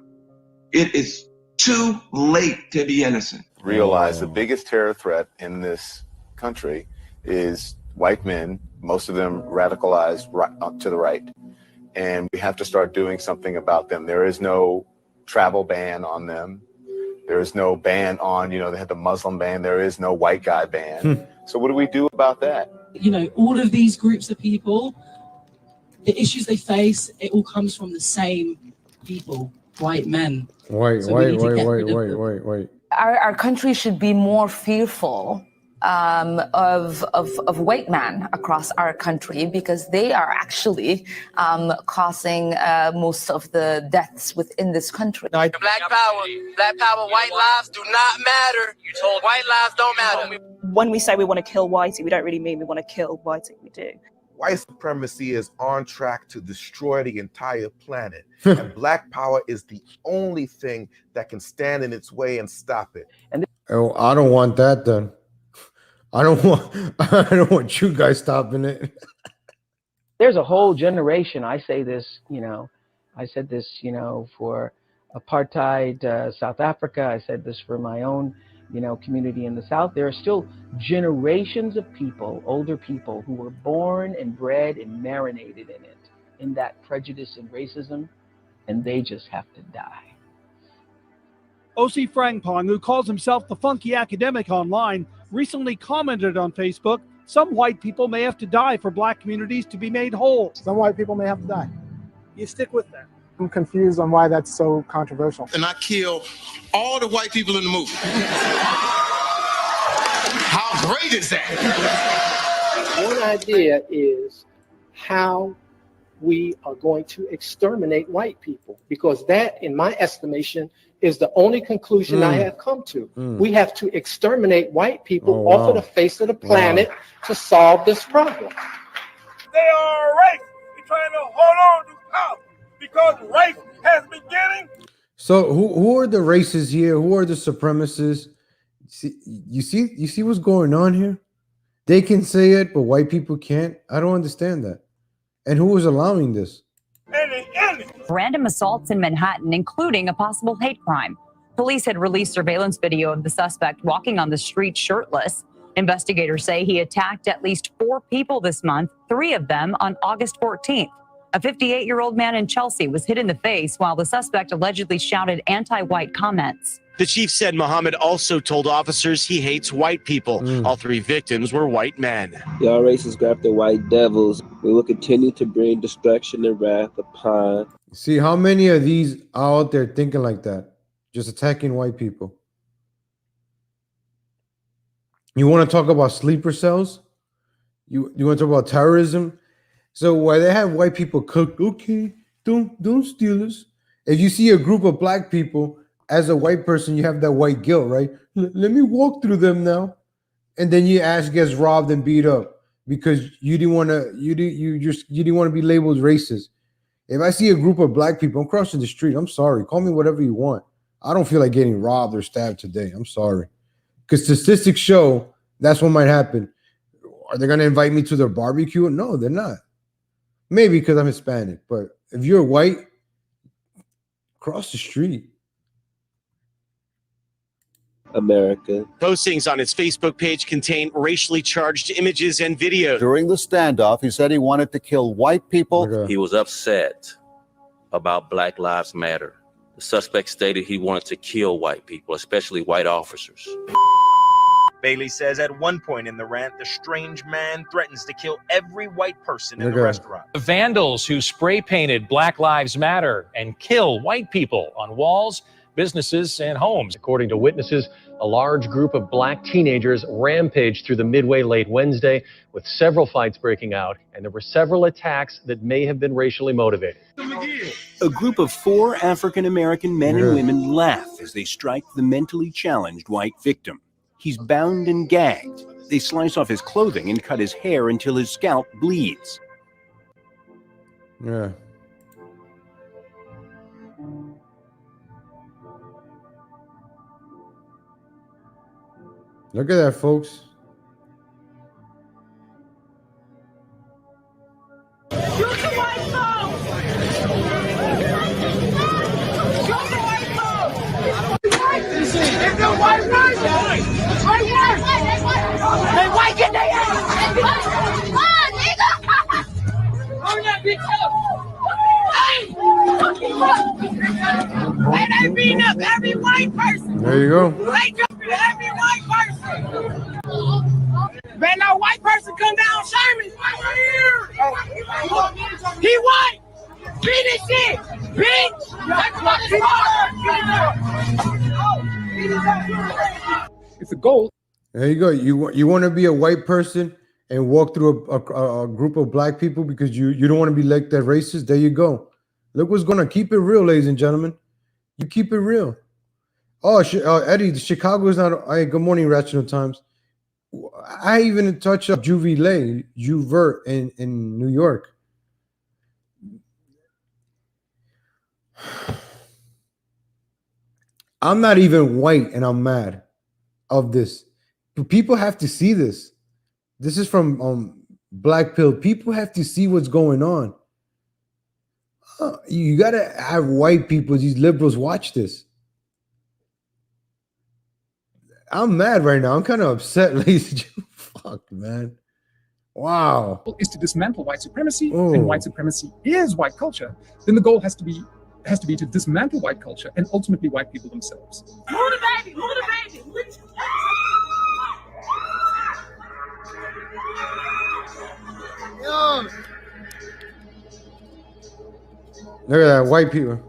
It is too late to be innocent. Realize the biggest terror threat in this country is white men, most of them radicalized to the right. And we have to start doing something about them. There is no travel ban on them. There is no ban on, they had the Muslim ban. There is no white guy ban. So what do we do about that? All of these groups of people, the issues they face, it all comes from the same people, white men. White. Our country should be more fearful of white men across our country, because they are actually causing most of the deaths within this country. Black power, white lives do not matter. You told white lives don't matter. When we say we want to kill whitey, we don't really mean we want to kill whitey, we do. White supremacy is on track to destroy the entire planet. And black power is the only thing that can stand in its way and stop it. Oh, I don't want that then. I don't want you guys stopping it. There's a whole generation. I say this, I said this, for apartheid South Africa. I said this for my own, community in the South. There are still generations of people, older people, who were born and bred and marinated in that prejudice and racism, and they just have to die. O.C. Frangpong, who calls himself the funky academic online, recently commented on Facebook, some white people may have to die for black communities to be made whole. Some white people may have to die. You stick with that. I'm confused on why that's so controversial. And I kill all the white people in the movie. How great is that? One idea is how we are going to exterminate white people, because that, in my estimation, is the only conclusion I have come to. We have to exterminate white people off of the face of the planet to solve this problem. They are a race. They're trying to hold on to power because race has beginning. So who are the races here? Who are the supremacists? You see what's going on here? They can say it, but white people can't. I don't understand that. And who is allowing this? Random assaults in Manhattan, including a possible hate crime. Police had released surveillance video of the suspect walking on the street shirtless. Investigators say he attacked at least 4 people this month, 3 of them on August 14th. A 58-year-old man in Chelsea was hit in the face while the suspect allegedly shouted anti-white comments. The chief said Muhammad also told officers he hates white people. All 3 victims were white men. Y'all racists grab the white devils. We will continue to bring destruction and wrath upon. See, how many of these are out there thinking like that? Just attacking white people. You want to talk about sleeper cells? You want to talk about terrorism? So why they have white people cook, okay, don't steal us. If you see a group of black people, as a white person, you have that white guilt, right? Let me walk through them now. And then your ass gets robbed and beat up because you didn't want to be labeled racist. If I see a group of black people, I'm crossing the street. I'm sorry. Call me whatever you want. I don't feel like getting robbed or stabbed today. I'm sorry. Because statistics show that's what might happen. Are they going to invite me to their barbecue? No, they're not. Maybe because I'm Hispanic. But if you're white, cross the street. America. Postings on its Facebook page contain racially charged images and videos. During the standoff, he said he wanted to kill white people. He was upset about Black Lives Matter. The suspect stated he wanted to kill white people, especially white officers. Bailey says at one point in the rant, the strange man threatens to kill every white person in the restaurant. The vandals who spray painted Black Lives Matter and kill white people on walls, businesses, and homes. According to witnesses, a large group of black teenagers rampaged through the Midway late Wednesday, with several fights breaking out, and there were several attacks that may have been racially motivated. Let me A group of 4 African-American men and women laugh as they strike the mentally challenged white victim. He's bound and gagged. They slice off his clothing and cut his hair until his scalp bleeds. Yeah. Look at that, folks. Hey, white, get their ass! Hurry up, bitch up! Hey, they beating up every white person! There you go. They jumping every white person! Man, no white person come down, Sherman! He white! Beat his shit! Bitch! It's a goal. There you go. You want to be a white person and walk through a group of black people because you don't want to be like that racist. There you go. Look what's going to keep it real, ladies and gentlemen. You keep it real. Oh, Eddie, Chicago is not. Hey, good morning, Rational Times. I even touched up Juvert in New York. I'm not even white and I'm mad of this. But people have to see this. This is from Black Pill. People have to see what's going on. You got to have white people, these liberals, watch this. I'm mad right now. I'm kind of upset, ladies and gentlemen. Fuck, man. Wow. Is to dismantle white supremacy, and white supremacy is white culture. Then the goal has to be to dismantle white culture and ultimately white people themselves. Move the baby! Move the baby! Look at that, white people.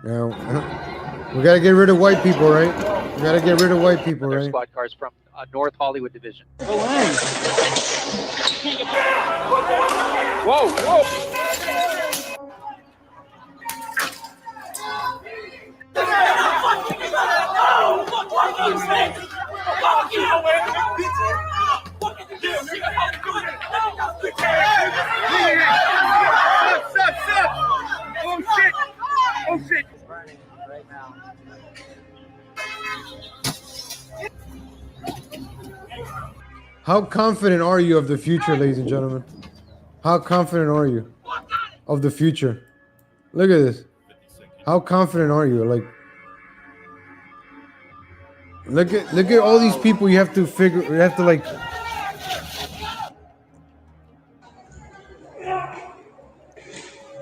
Now, we got to get rid of white people, right? We got to get rid of white people, right? Squad cars from North Hollywood Division. Whoa, whoa. Oh shit! How confident are you of the future, ladies and gentlemen? How confident are you of the future? Look at this. How confident are you? Like, look at all these people. You have to like.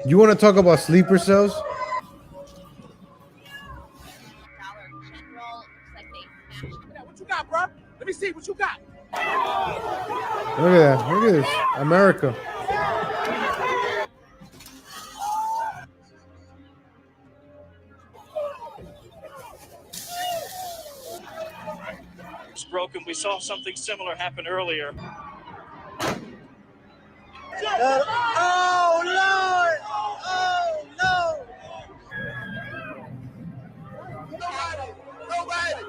You want to talk about sleeper cells? What you got, bro? Let me see what you got. Look at that. Look at this. America. It's broken. We saw something similar happen earlier. Oh, Lord! Oh, no! Nobody!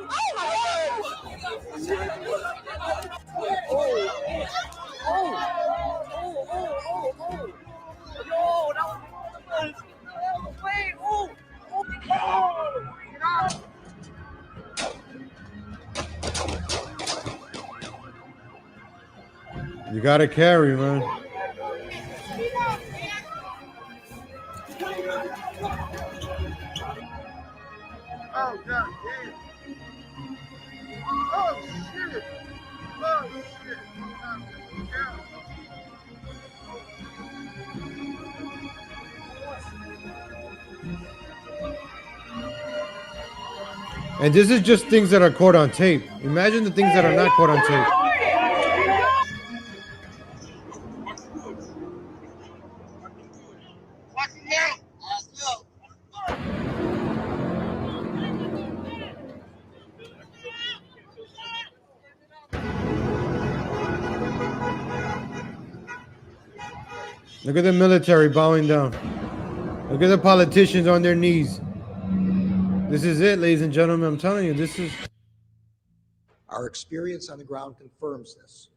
You gotta carry, man. Oh, God damn. Oh, shit. Oh, shit. And this is just things that are caught on tape. Imagine the things that are not caught on tape. Look at the military bowing down. Look at the politicians on their knees. This is it, ladies and gentlemen. I'm telling you, this is... Our experience on the ground confirms this.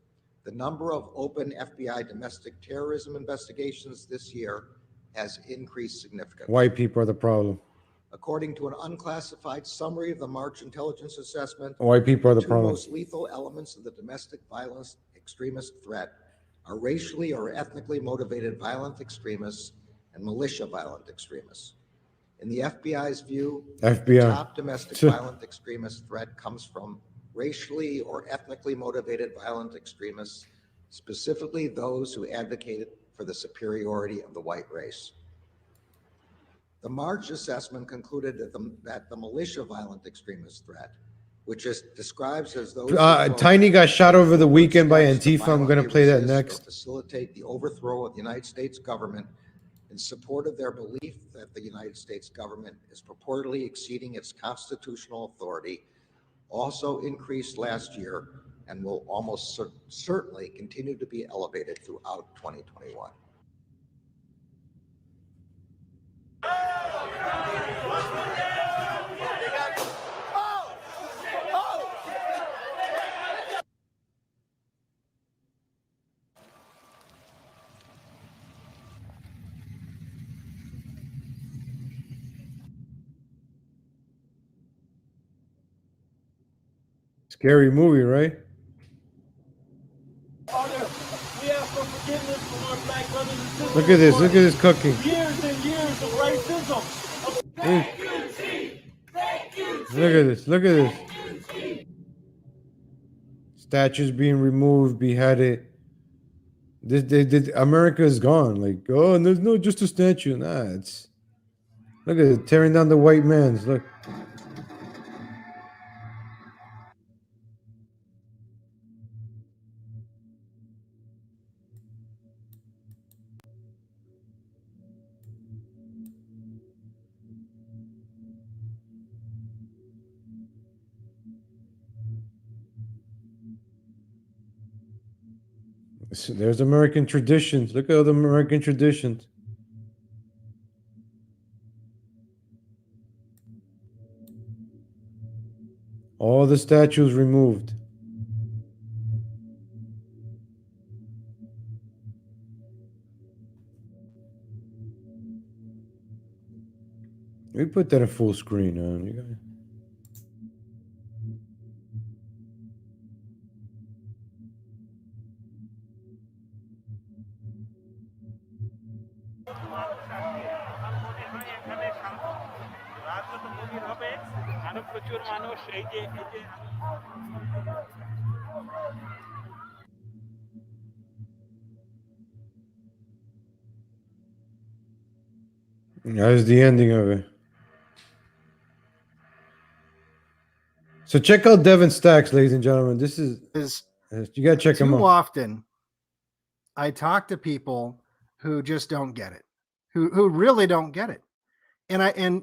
The number of open FBI domestic terrorism investigations this year has increased significantly. White people are the problem. According to an unclassified summary of the March intelligence assessment, White people are the two problem. most lethal elements of the domestic violence extremist threat are racially or ethnically motivated violent extremists and militia violent extremists. In the FBI's view, FBI. the top domestic violent extremist threat comes from racially or ethnically motivated violent extremists, specifically those who advocated for the superiority of the white race. The March assessment concluded that the militia violent extremist threat, which is describes as those Tiny got shot over the weekend by Antifa. I'm going to play that next. Facilitate the overthrow of the United States government in support of their belief that the United States government is purportedly exceeding its constitutional authority, also increased last year and will almost certainly continue to be elevated throughout 2021. Scary movie, right? Look at this. Look at this cooking. Years and years of racism. Look at this. Look at this. Statues being removed, beheaded. America is gone. Like, oh, and there's no just a statue. Nah, it's... Look at it. Tearing down the white man's. Look. So there's American traditions. Look at all the American traditions. All the statues removed. We put that in full screen on. You guys. That's the ending of it. So check out Devin Stacks, ladies and gentlemen. This is you gotta check him out. Too often, I talk to people who just don't get it, who really don't get it, and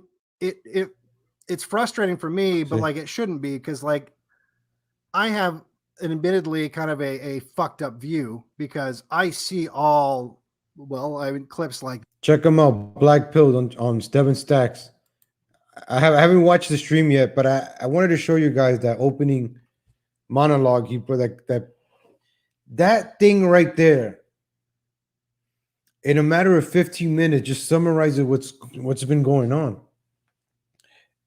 it's frustrating for me, but like it shouldn't be, because like I have an admittedly kind of a fucked up view, because I see all clips like. Check him out, Black Pill on Devin Stacks. I haven't watched the stream yet, but I wanted to show you guys that opening monologue he put, that thing right there. In a matter of 15 minutes, just summarizes what's been going on.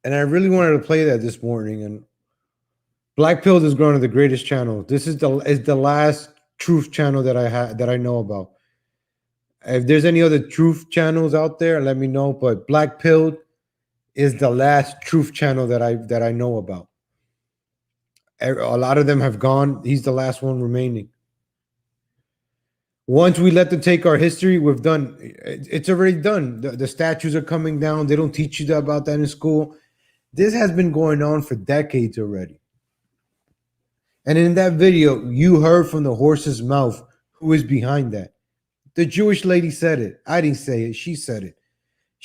And I really wanted to play that this morning. And Black Pill is growing to the greatest channel. This is the last truth channel that I know about. If there's any other truth channels out there, let me know. But Black Pill is the last truth channel that I know about. A lot of them have gone. He's the last one remaining. Once we let them take our history, we've done. It's already done. The statues are coming down. They don't teach you about that in school. This has been going on for decades already. And in that video, you heard from the horse's mouth who is behind that. The Jewish lady said it. I didn't say it. She said it.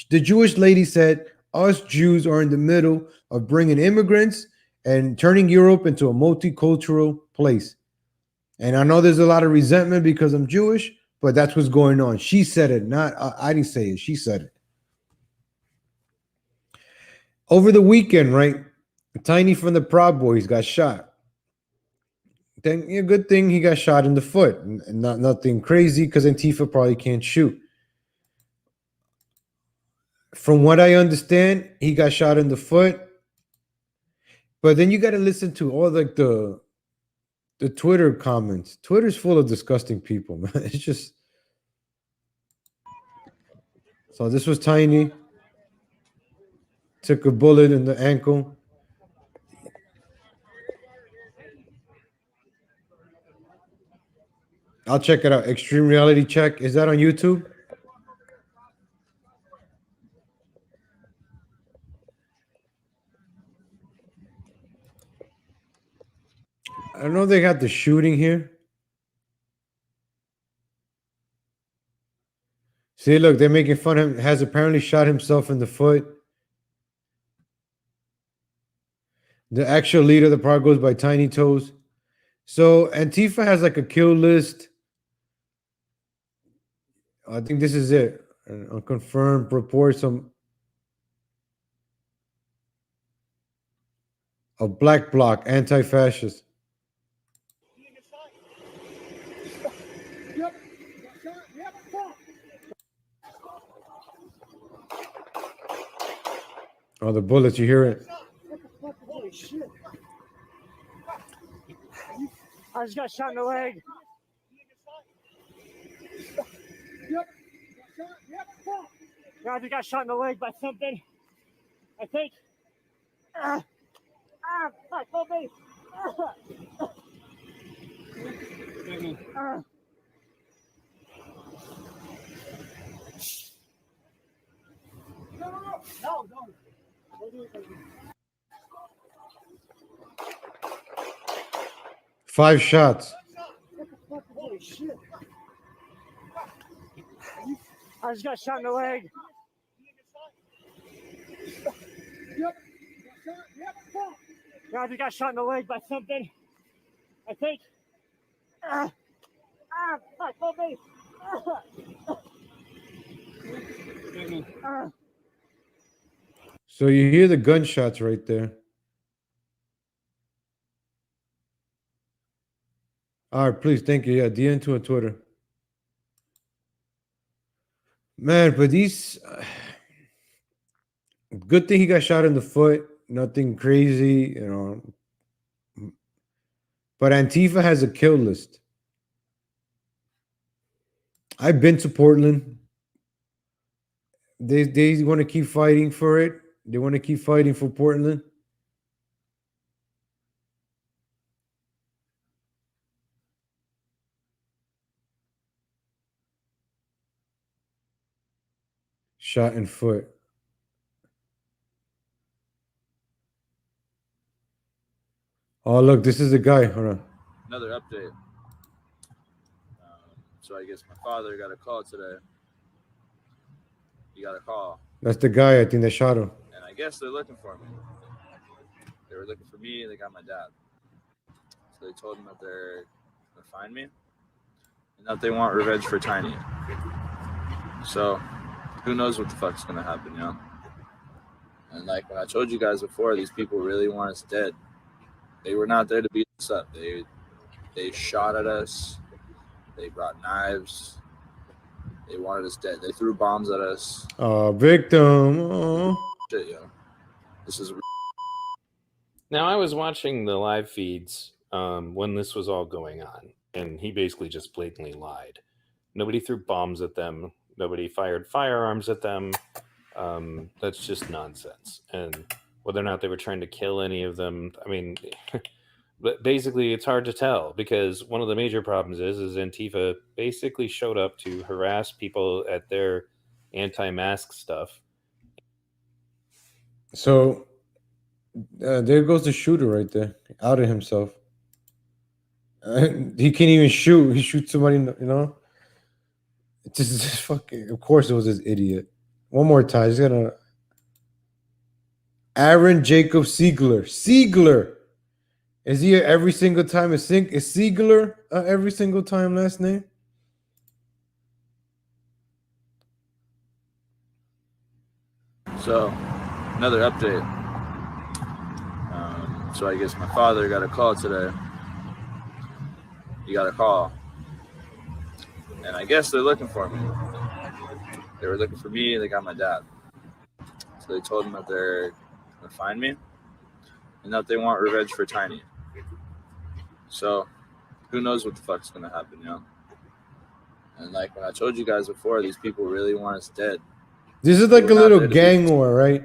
The Jewish lady said, us Jews are in the middle of bringing immigrants and turning Europe into a multicultural place. And I know there's a lot of resentment because I'm Jewish, but that's what's going on. She said it, not I didn't say it. She said it. Over the weekend, right? Tiny from the Proud Boys got shot. Then a good thing he got shot in the foot, and not nothing crazy because Antifa probably can't shoot. From what I understand, he got shot in the foot. But then you got to listen to all like the Twitter comments. Twitter's full of disgusting people, man. It's just so this was Tiny. Took a bullet in the ankle. I'll check it out. Extreme Reality Check. Is that on YouTube? I don't know if they got the shooting here. See, look, they're making fun of him. Has apparently shot himself in the foot. The actual leader of the park goes by Tiny Toes. So Antifa has like a kill list. I think this is it. Unconfirmed reports of Black Bloc, anti-fascist. Oh, the bullets, you hear it? Holy shit. I just got shot in the leg. Yeah, I just got shot in the leg by something. I think. Fuck, help me. No. 5 shots. Holy shit. I just got shot in the leg. Yeah, I just got shot in the leg by something. I think. Fuck, help me. So you hear the gunshots right there. All right, please, thank you. Yeah, DM to a Twitter. Man, but these... good thing he got shot in the foot. Nothing crazy, you know. But Antifa has a kill list. I've been to Portland. They want to keep fighting for it. They want to keep fighting for Portland. Shot in foot. Oh, look, this is the guy. Hold on. Another update. So I guess my father got a call today. He got a call. That's the guy, I think, that shot him. And I guess they're looking for me. They were looking for me, and they got my dad. So they told him that they're going to find me and that they want revenge for Tiny. So who knows what the fuck's going to happen, you know? And like when I told you guys before, these people really want us dead. They were not there to beat us up. They shot at us. They brought knives. They wanted us dead. They threw bombs at us. Oh, victim. Oh. Shit, yo. This is... Now, I was watching the live feeds when this was all going on, and he basically just blatantly lied. Nobody threw bombs at them. Nobody fired firearms at them. That's just nonsense. And whether or not they were trying to kill any of them, I mean... But basically, it's hard to tell because one of the major problems is Antifa basically showed up to harass people at their anti-mask stuff. So There goes the shooter right there, out of himself. He can't even shoot. He shoots somebody, you know. It's just fucking. Of course, it was this idiot. One more time. He's gonna. Aaron Jacob Siegler. Siegler. Is he every single time? Is Siegler every single time last name? So, another update. So I guess my father got a call today. He got a call. And I guess they're looking for me. They were looking for me, they got my dad. So they told him that they're going to find me and that they want revenge for Tiny. So, who knows what the fuck's going to happen, you know? And like when I told you guys before, these people really want us dead. This is like a little gang war, right?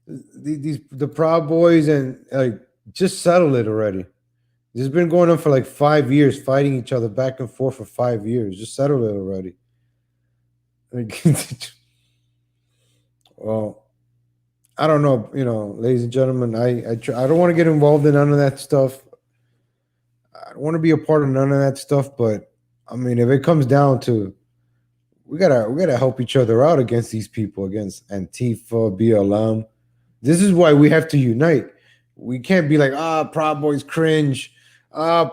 The Proud Boys and like just settle it already. This has been going on for like 5 years, fighting each other back and forth for 5 years. Just settle it already. Like, well, I don't know, you know, ladies and gentlemen. I don't want to get involved in none of that stuff. I don't want to be a part of none of that stuff. But I mean, if it comes down to, we gotta help each other out against these people, against Antifa, BLM. This is why we have to unite. We can't be like, Proud Boys cringe,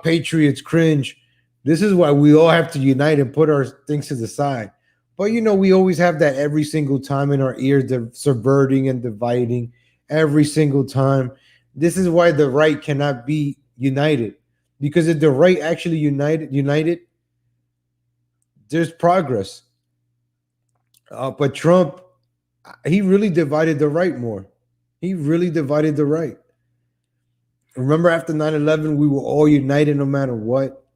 Patriots cringe. This is why we all have to unite and put our things to the side. But you know, we always have that every single time in our ears, the subverting and dividing every single time. This is why the right cannot be united, because if the right actually united, there's progress. But Trump, he really divided the right more. He really divided the right. Remember, after 9/11, we were all united no matter what.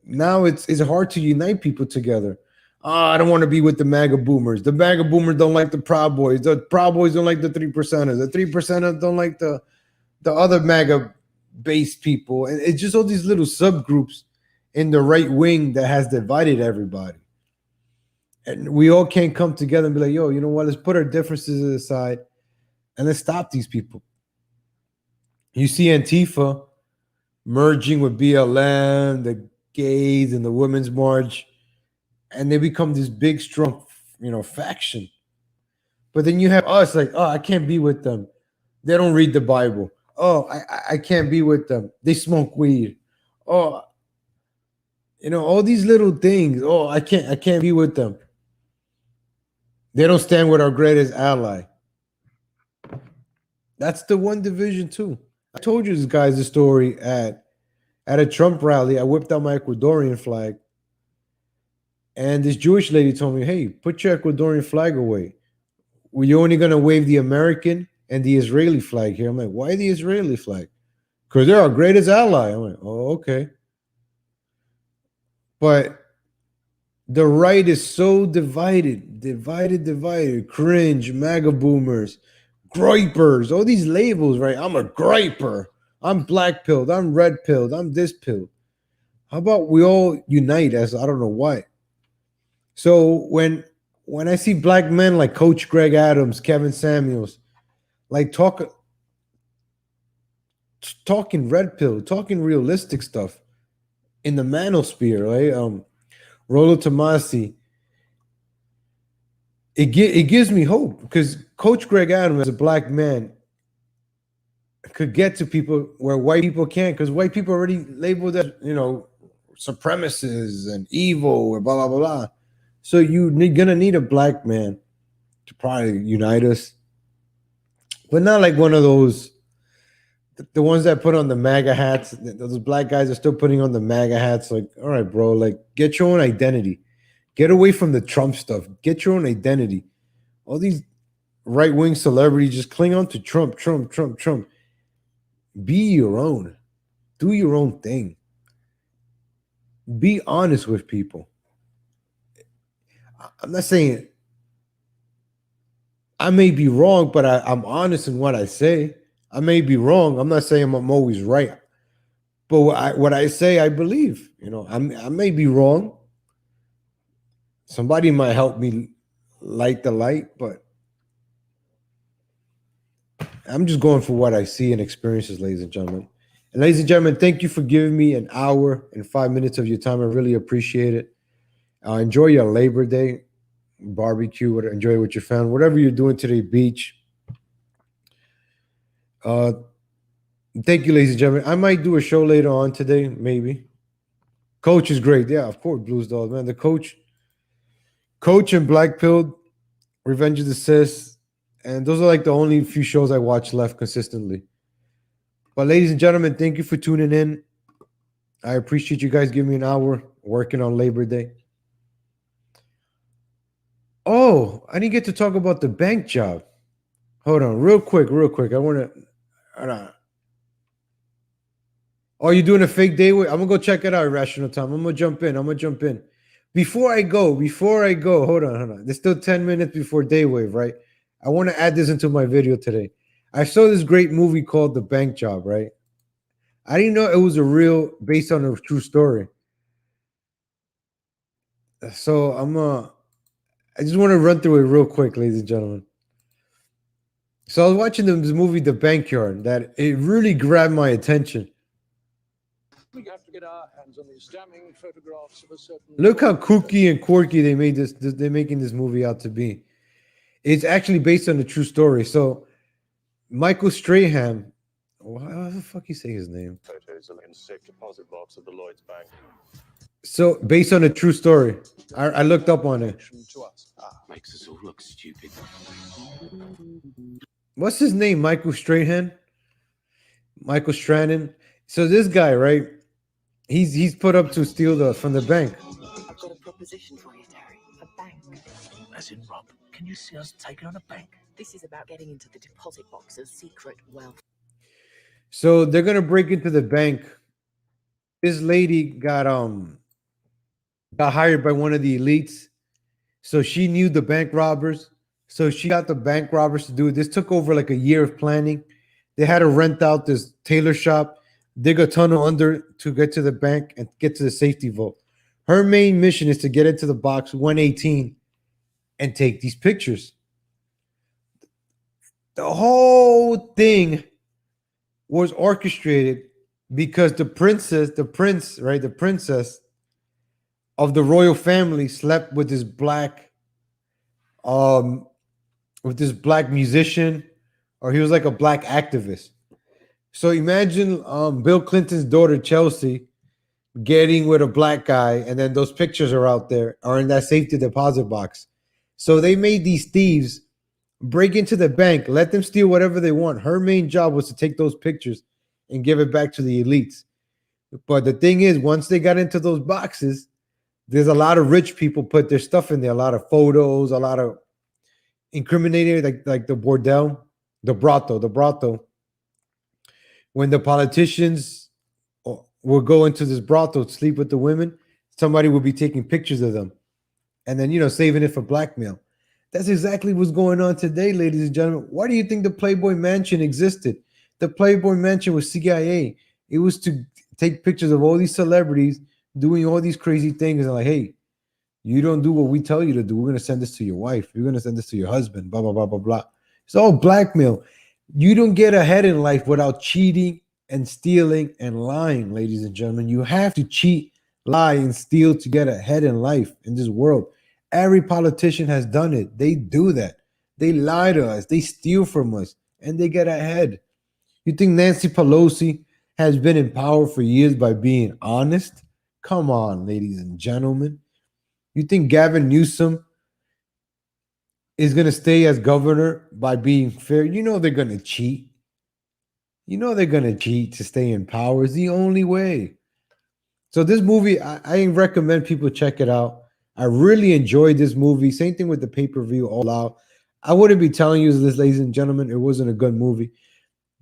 Now it's hard to unite people together. I don't want to be with the MAGA boomers. The MAGA boomers don't like the Proud Boys. The Proud Boys don't like the 3%ers. The 3%ers don't like the other MAGA-based people. And it's just all these little subgroups in the right wing that has divided everybody. And we all can't come together and be like, yo, you know what? Let's put our differences aside and let's stop these people. You see Antifa merging with BLM, the gays, and the Women's March, and they become this big, strong, you know, faction. But then you have us like, I can't be with them. They don't read the Bible. I can't be with them. They smoke weed. You know, all these little things. I can't be with them. They don't stand with our greatest ally. That's the one division too. I told you guys the story at a Trump rally. I whipped out my Ecuadorian flag. And this Jewish lady told me, hey, put your Ecuadorian flag away. Well, you're only going to wave the American and the Israeli flag here. I'm like, why the Israeli flag? Because they're our greatest ally. I'm like, oh, okay. But the right is so divided. Cringe, MAGA boomers, gripers, all these labels, right? I'm a griper. I'm black pilled. I'm red pilled. I'm this pilled. How about we all unite as I don't know what? So when I see black men like Coach Greg Adams, Kevin Samuels, like talking red pill, talking realistic stuff in the manosphere, right? Rollo Tomasi, it gives me hope, because Coach Greg Adams, as a black man, could get to people where white people can't, because white people are already labeled as, you know, supremacists and evil and blah, blah, blah. So you're going to need a black man to probably unite us. But not like one of those, the ones that put on the MAGA hats. Those black guys are still putting on the MAGA hats. Like, all right, bro, like, get your own identity. Get away from the Trump stuff. Get your own identity. All these right-wing celebrities just cling on to Trump. Be your own. Do your own thing. Be honest with people. I'm not saying I may be wrong, but I'm honest in what I say. I may be wrong. I'm not saying I'm always right. But what I say, I believe. You know, I may be wrong. Somebody might help me light the light, but I'm just going for what I see and experiences, ladies and gentlemen. And ladies and gentlemen, thank you for giving me an hour and 5 minutes of your time. I really appreciate it. Enjoy your Labor Day barbecue. Enjoy it with your family. Whatever you're doing today, beach. Thank you, ladies and gentlemen. I might do a show later on today, maybe. Coach is great. Yeah, of course, Blues Dolls, man. The Coach and Black Pill, Revenge of the Sis, and those are like the only few shows I watch left consistently. But ladies and gentlemen, thank you for tuning in. I appreciate you guys giving me an hour working on Labor Day. Oh, I didn't get to talk about the bank job. Hold on, real quick. I want to. Oh, you're doing a fake day wave? I'm gonna go check it out. Irrational Time. I'm gonna jump in. Before I go, hold on. There's still 10 minutes before day wave, right? I want to add this into my video today. I saw this great movie called The Bank Job, right? I didn't know it was based on a true story. So I just want to run through it real quick, ladies and gentlemen. So I was watching this movie, The Bankyard, that it really grabbed my attention. We have to get our hands on these damning photographs of a certain. Look how kooky and quirky they made this. They're making this movie out to be. It's actually based on a true story. So Michael Strahan, how the fuck you say his name? Photos in safe deposit box of the Lloyd's Bank. So based on a true story, I looked up on it. Makes us all look stupid. What's his name? Michael Strahan. So this guy, right? He's put up to steal from the bank. I've got a proposition for you, Terry. A bank. As in, Rob, can you see us taking on a bank? This is about getting into the deposit box of secret wealth. So they're gonna break into the bank. This lady got hired by one of the elites. So she knew the bank robbers. So she got the bank robbers to do it. This took over like a year of planning. They had to rent out this tailor shop, dig a tunnel under to get to the bank and get to the safety vault. Her main mission is to get into the box 118 and take these pictures. The whole thing was orchestrated because the princess of the royal family slept with this black musician, or he was like a black activist. So imagine Bill Clinton's daughter Chelsea getting with a black guy, and then those pictures are out there, are in that safety deposit box. So they made these thieves break into the bank, let them steal whatever they want. Her main job was to take those pictures and give it back to the elites. But the thing is, once they got into those boxes, there's a lot of rich people put their stuff in there, a lot of photos, a lot of incriminating, like the bordel, the brothel. When the politicians will go into this brothel to sleep with the women, somebody will be taking pictures of them and then, saving it for blackmail. That's exactly what's going on today, ladies and gentlemen. Why do you think the Playboy Mansion existed? The Playboy Mansion was CIA. It was to take pictures of all these celebrities doing all these crazy things and like, hey, you don't do what we tell you to do. We're going to send this to your wife. You're going to send this to your husband, blah, blah, blah, blah, blah. It's all blackmail. You don't get ahead in life without cheating and stealing and lying, ladies and gentlemen. You have to cheat, lie, and steal to get ahead in life in this world. Every politician has done it. They do that. They lie to us. They steal from us, and they get ahead. You think Nancy Pelosi has been in power for years by being honest? Come on, ladies and gentlemen. You think Gavin Newsom is going to stay as governor by being fair? You know they're going to cheat. You know they're going to cheat to stay in power. It's the only way. So this movie, I recommend people check it out. I really enjoyed this movie. Same thing with the pay-per-view, All Out. I wouldn't be telling you this, ladies and gentlemen. It wasn't a good movie.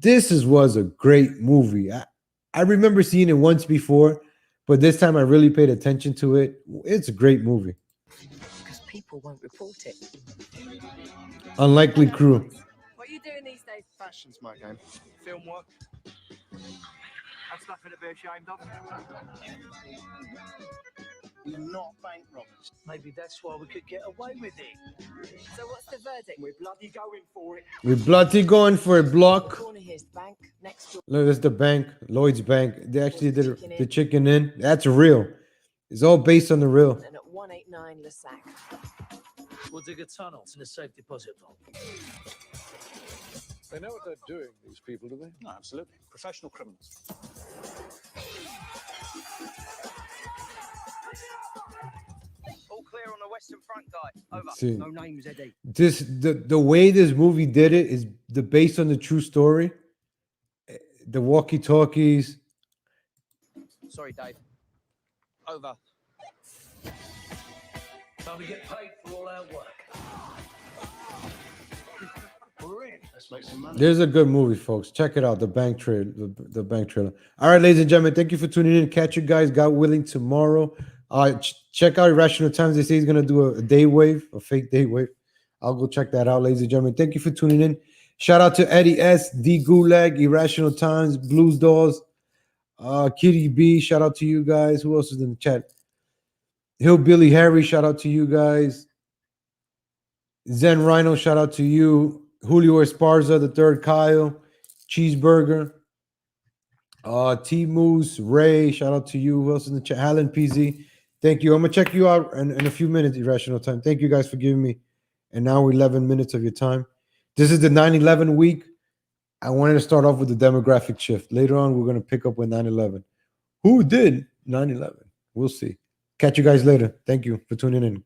This was a great movie. I remember seeing it once before, but this time I really paid attention to it. It's a great movie. Because people won't report it. Unlikely Crew. What are you doing these days? Fashion's my game. Film work. That's nothing to be ashamed of. We're not bank robbers. Maybe that's why we could get away with it. So what's the verdict? We're bloody going for it. We're bloody going for a block. Corner here's the bank. Next door. Look, it's the bank, Lloyd's Bank. They actually did the chicken in. That's real. It's all based on the real. And at 189 Lasac. We'll dig a tunnel to the safe deposit vault. They know what they're doing, these people, do they? No, absolutely. Professional criminals. All clear on the western front, guy. Over. See. No names, Eddie. The way this movie did it is based on the true story. The walkie-talkies. Sorry, Dave. Over. Time to get paid for all our work. We're in. Let's make some money. There's a good movie, folks. Check it out. The Bank Trailer. The Bank Trailer. All right, ladies and gentlemen, thank you for tuning in. Catch you guys, God willing, tomorrow. Check out Irrational Times. They say he's gonna do a day wave, a fake day wave. I'll go check that out, ladies and gentlemen. Thank you for tuning in. Shout out to Eddie S, D Gulag, Irrational Times, Blues Dolls, Kitty B. Shout out to you guys. Who else is in the chat? Hillbilly Harry. Shout out to you guys. Zen Rhino. Shout out to you. Julio Esparza, the third Kyle, Cheeseburger, T Moose, Ray, shout out to you. Who else in the chat? Alan PZ. Thank you. I'm gonna check you out in a few minutes, Irrational Time. Thank you guys for giving me an hour, 11 minutes of your time. This is the 9/11 week. I wanted to start off with the demographic shift. Later on, we're gonna pick up with 9/11. Who did 9/11? We'll see. Catch you guys later. Thank you for tuning in.